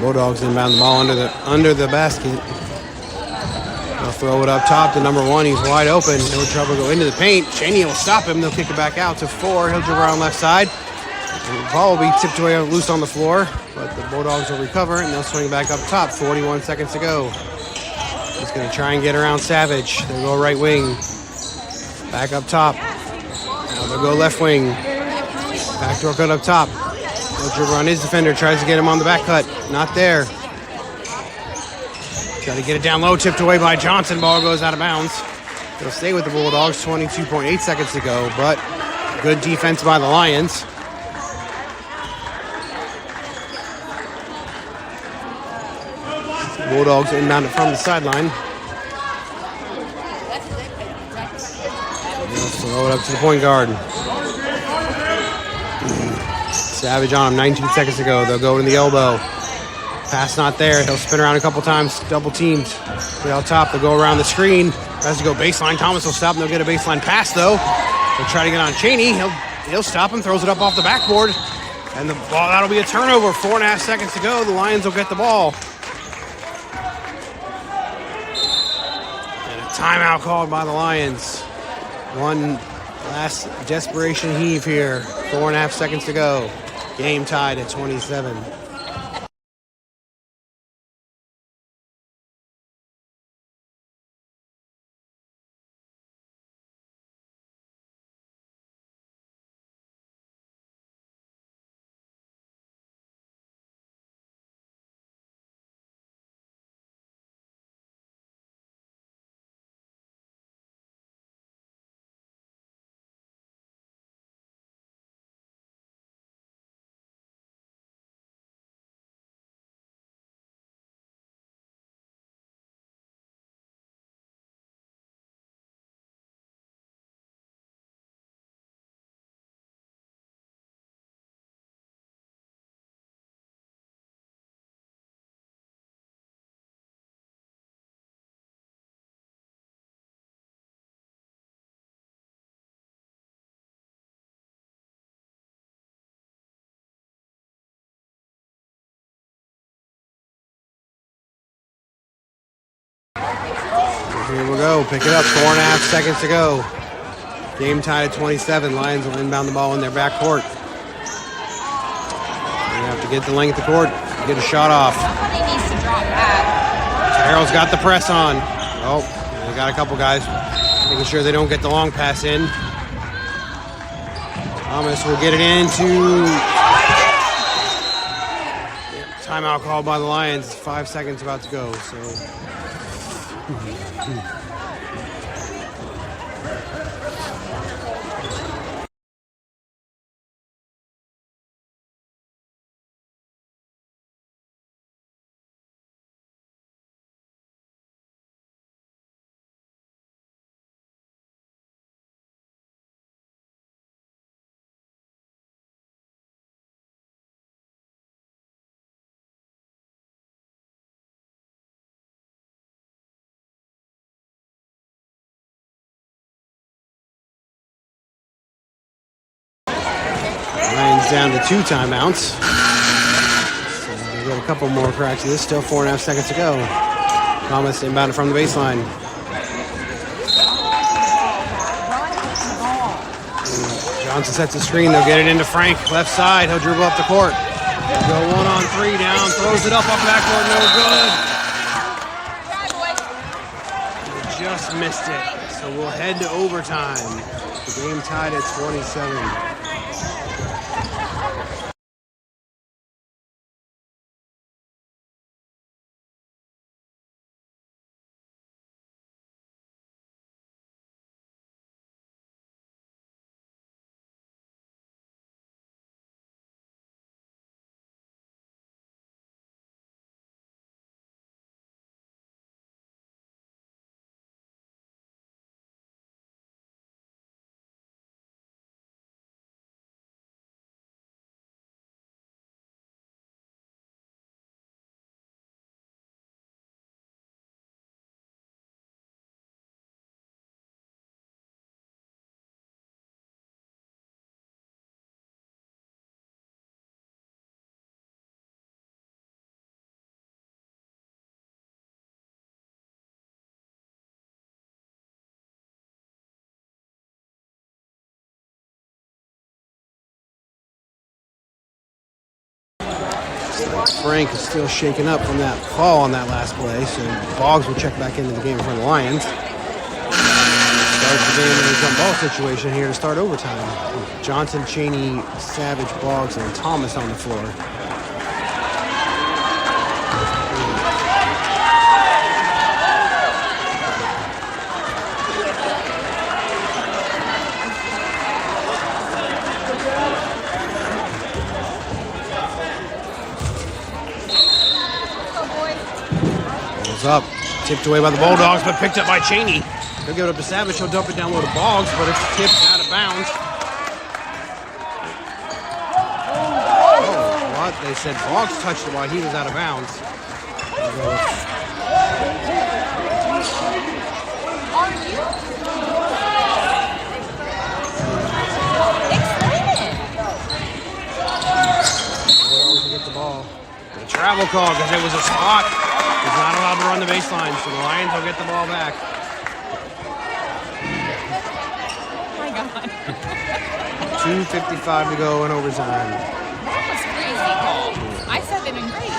Bulldogs inbound the ball under the basket. They'll throw it up top to number 1. He's wide open. No trouble go into the paint. Cheney will stop him. They'll kick it back out to 4. He'll dribble around left side. And the ball will be tipped away loose on the floor, but the Bulldogs will recover and they'll swing back up top. 41 seconds to go. He's going to try and get around Savage. They'll go right wing. Back up top. Now they'll go left wing. Backdoor cut up top. He'll dribble around his defender. Tries to get him on the back cut. Not there. Try to get it down low. Tipped away by Johnson. Ball goes out of bounds. They'll stay with the Bulldogs, 22.8 seconds to go, but good defense by the Lions. Bulldogs inbound it from the sideline. They'll throw it up to the point guard. Savage on him, 19 seconds to go. They'll go to the elbow. Pass not there. He'll spin around a couple times, double teamed. Way out top, they'll go around the screen. Has to go baseline. Thomas will stop, and they'll get a baseline pass, though. They'll try to get on Cheney. He'll stop him, throws it up off the backboard. And the ball, that'll be a turnover. 4.5 seconds to go. The Lions will get the ball. And a timeout called by the Lions. One last desperation heave here. 4.5 seconds to go. Game tied at 27. Here we go. Pick it up. 4.5 seconds to go. Game tied at 27. Lions will inbound the ball in their backcourt. They have to get the length of the court. Get a shot off. Somebody needs to drop back. Harrell's got the press on. Oh, they got a couple guys making sure they don't get the long pass in. Thomas will get it into. Timeout called by the Lions. 5 seconds about to go. So. Lions down to 2 timeouts. So we got a couple more cracks of this. Still 4.5 seconds to go. Thomas inbound from the baseline. Johnson sets the screen. They'll get it into Frank. Left side. He'll dribble up the court. He'll go 1-on-3 down. Throws it up off the backboard. No good. They just missed it. So we'll head to overtime. The game tied at 27. Frank is still shaken up from that fall on that last play, so Boggs will check back into the game in front of the Lions. Starts the game in a jump ball situation here to start overtime. Johnson, Cheney, Savage, Boggs, and Thomas on the floor. up. Tipped away by the Bulldogs, but picked up by Cheney. He'll give it up to Savage. He'll dump it down low to Boggs, but it's tipped out of bounds. Oh, what? They said Boggs touched it while he was out of bounds. Bulldogs will get the ball. The travel call because it was a spot. He's not allowed to run the baseline, so the Lions will get the ball back. Oh my God. 2:55 to go in overtime. That was crazy call. I said they've been great.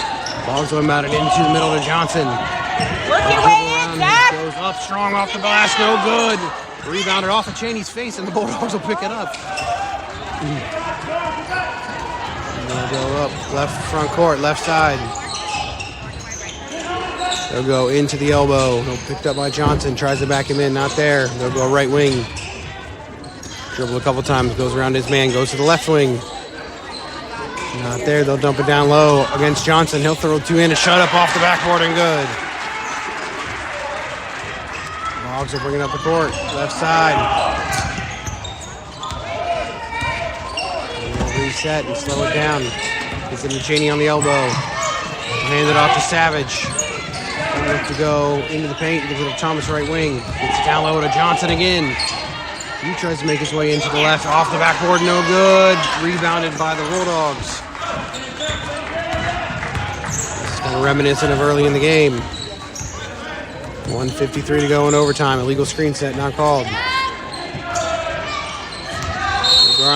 Ball's going about it into the middle to Johnson. Work your way in, Jack. Goes up strong off the glass, no good. Rebounded off of Cheney's face, and the Bulldogs will pick it up. And they'll go up left front court, left side. They'll go into the elbow. They'll picked up by Johnson. Tries to back him in, not there. They'll go right wing. Dribble a couple times, goes around his man, goes to the left wing. Not there, they'll dump it down low against Johnson. He'll throw two in, a shut up off the backboard and good. Boggs will bring it up the court, left side. And they'll reset and slow it down. Gets into Cheney on the elbow. Hand it off to Savage. To go into the paint, gives it to Thomas right wing. Gets it down low to Johnson again. He tries to make his way into the left, off the backboard, no good. Rebounded by the Bulldogs. It's kind of reminiscent of early in the game. 1:53 to go in overtime. Illegal screen set, not called.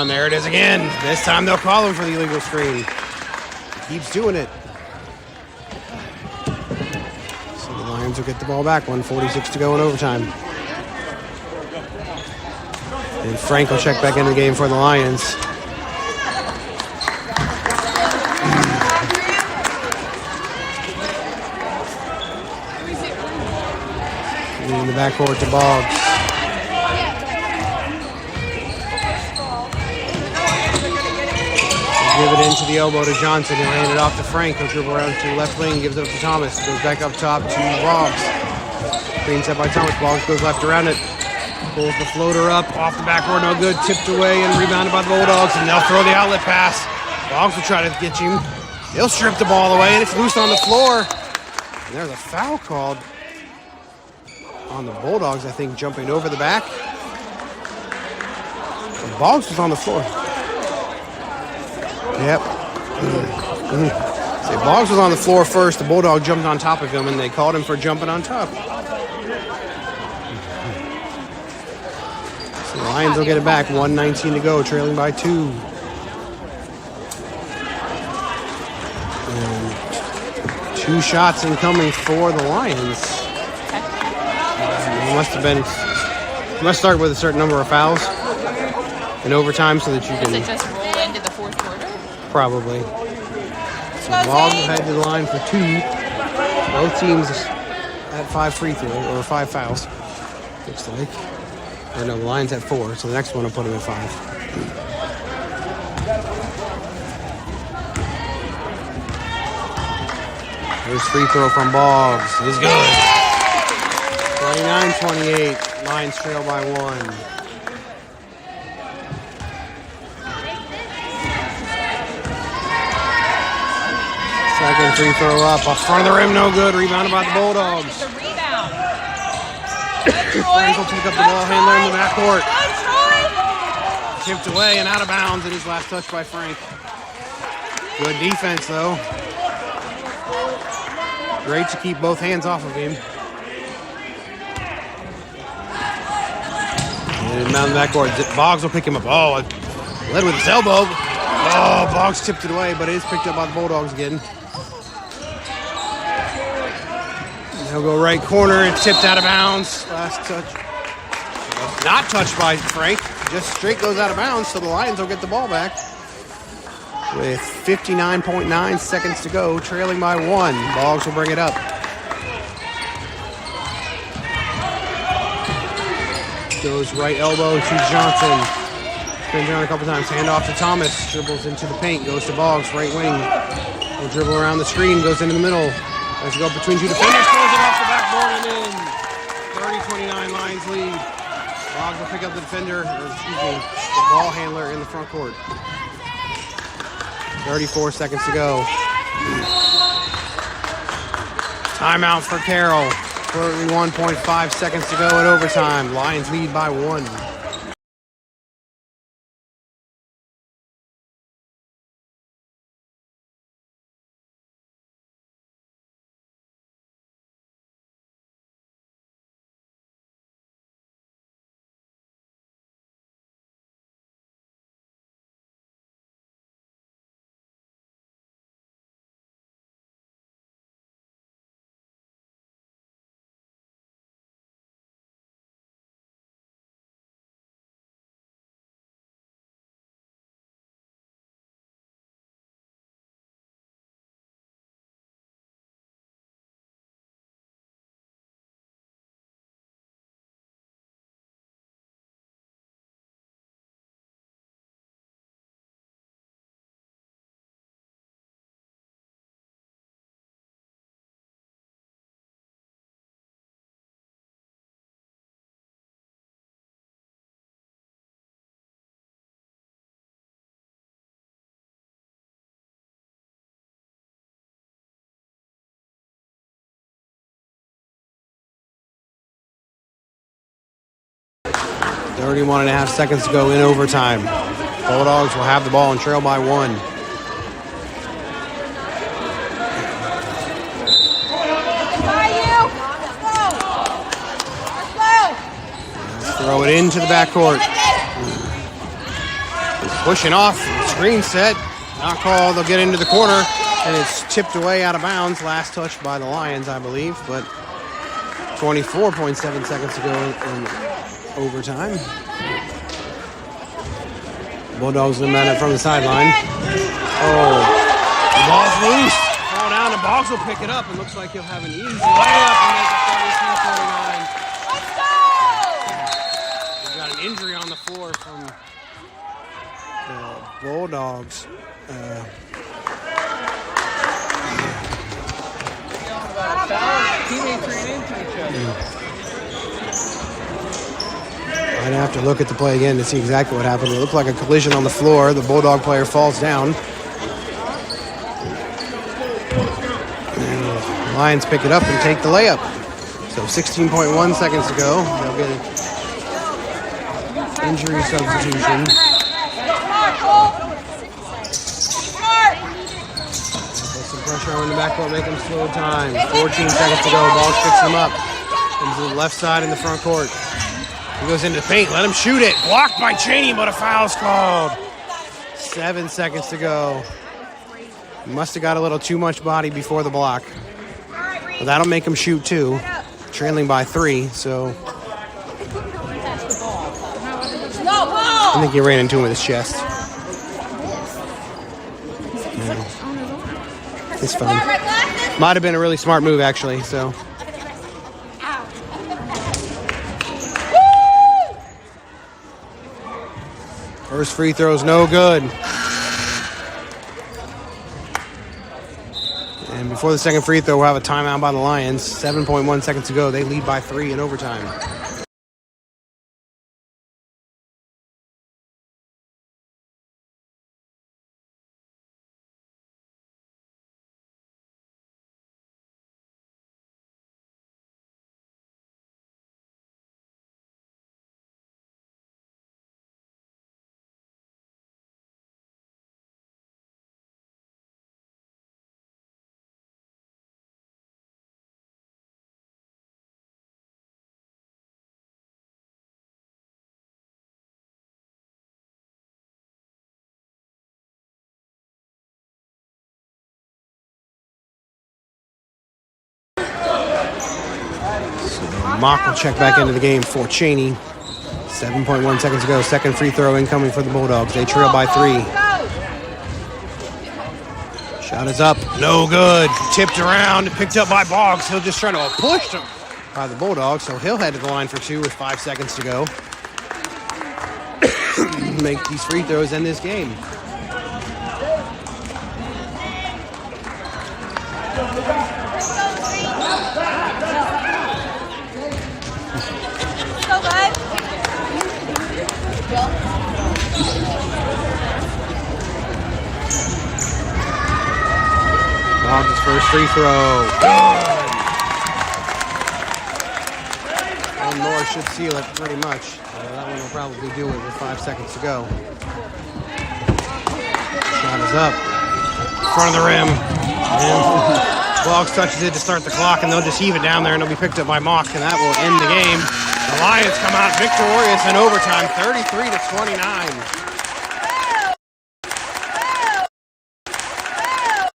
There it is again. This time they'll call him for the illegal screen. He keeps doing it. Lions will get the ball back. 1:46 to go in overtime. And Frank will check back into the game for the Lions. In the backcourt to Boggs. Give it into the elbow to Johnson. He'll hand it off to Frank. He'll dribble around to the left wing. Gives it up to Thomas. Goes back up top to Boggs. Screen set by Thomas. Boggs goes left around it. Pulls the floater up. Off the backboard. No good. Tipped away and rebounded by the Bulldogs. And they'll throw the outlet pass. Boggs will try to get him. He'll strip the ball away. And it's loose on the floor. And there's a foul called on the Bulldogs, I think, jumping over the back. The Boggs was on the floor. Yep. So Boggs was on the floor first. The Bulldog jumped on top of him, and they called him for jumping on top. So the Lions will get it back. 1:19 to go, trailing by 2. And 2 shots incoming for the Lions. Must start with a certain number of fouls in overtime so that you can. Does it just roll into the fourth quarter? Probably. So Boggs will head to the line for 2. Both teams at 5 free throws or 5 fouls. Looks like. Or no, the Lions at 4, so the next one will put him at 5. First free throw from Boggs is good. 29-28. Lions trail by 1. Second free throw up. Off front of the rim, no good. Rebounded by the Bulldogs. The rebound. Frank will pick up the ball handler in the backcourt. Tipped away and out of bounds. It is last touch by Frank. Good defense, though. Great to keep both hands off of him. And down the backcourt, Boggs will pick him up. Oh, led with his elbow. Oh, Boggs tipped it away, but it is picked up by the Bulldogs again. He'll go right corner and tipped out of bounds. Last touch. Not touched by Frank. Just straight goes out of bounds, so the Lions will get the ball back. With 59.9 seconds to go, trailing by 1. Boggs will bring it up. Goes right elbow to Johnson. Spins around a couple times. Hand off to Thomas. Dribbles into the paint. Goes to Boggs, right wing. He'll dribble around the screen. Goes into the middle. As you go between 2 defenders. Throws it off the and in. 30-29 Lions lead. Dogs will pick up the defender, or excuse me, the ball handler in the front court. 34 seconds to go. Timeout for Carroll. 31.5 seconds to go in overtime. Lions lead by 1. Thirty-one and a half seconds to go in overtime. Bulldogs will have the ball and trail by 1. Let's throw it into the backcourt. Pushing off, screen set, not called. They'll get into the corner, and it's tipped away out of bounds. Last touch by the Lions, I believe, but 24.7 seconds to go in overtime. Bulldogs in it from the sideline. Oh, the ball's loose. Fall down, and Boggs will pick it up. It looks like he'll have an easy layup and make it 32-29. Let's go! We've got an injury on the floor from the Bulldogs. Teammates ran into each other. I'd have to look at the play again to see exactly what happened. It looked like a collision on the floor. The Bulldog player falls down. And the Lions pick it up and take the layup. So 16.1 seconds to go. They'll get an injury substitution. Put some pressure on the backcourt, make them slow time. 14 seconds to go. Ball picks them up. Comes to the left side in the front court. He goes into the paint. Let him shoot it. Blocked by Cheney, but a foul's called. 7 seconds to go. Must have got a little too much body before the block. Well, that'll make him shoot 2. Trailing by 3, so. I think he ran into him with his chest. Yeah. It's fine. Might have been a really smart move, actually, so. First free throw's no good. And before the second free throw, we'll have a timeout by the Lions. 7.1 seconds to go. They lead by 3 in overtime. Mock will check back into the game for Cheney. 7.1 seconds to go. Second free throw incoming for the Bulldogs. They trail by 3. Shot is up. No good. Tipped around. Picked up by Boggs. He'll just try to push him by the Bulldogs. So he'll head to the line for 2 with 5 seconds to go. Make these free throws in this game. first free throw. Good. One more should seal it pretty much. That one will probably do it with 5 seconds to go. Shot is up. In front of the rim. And Boggs touches it to start the clock, and they'll just heave it down there, and it'll be picked up by Mock, and that will end the game. The Lions come out victorious in overtime, 33-29.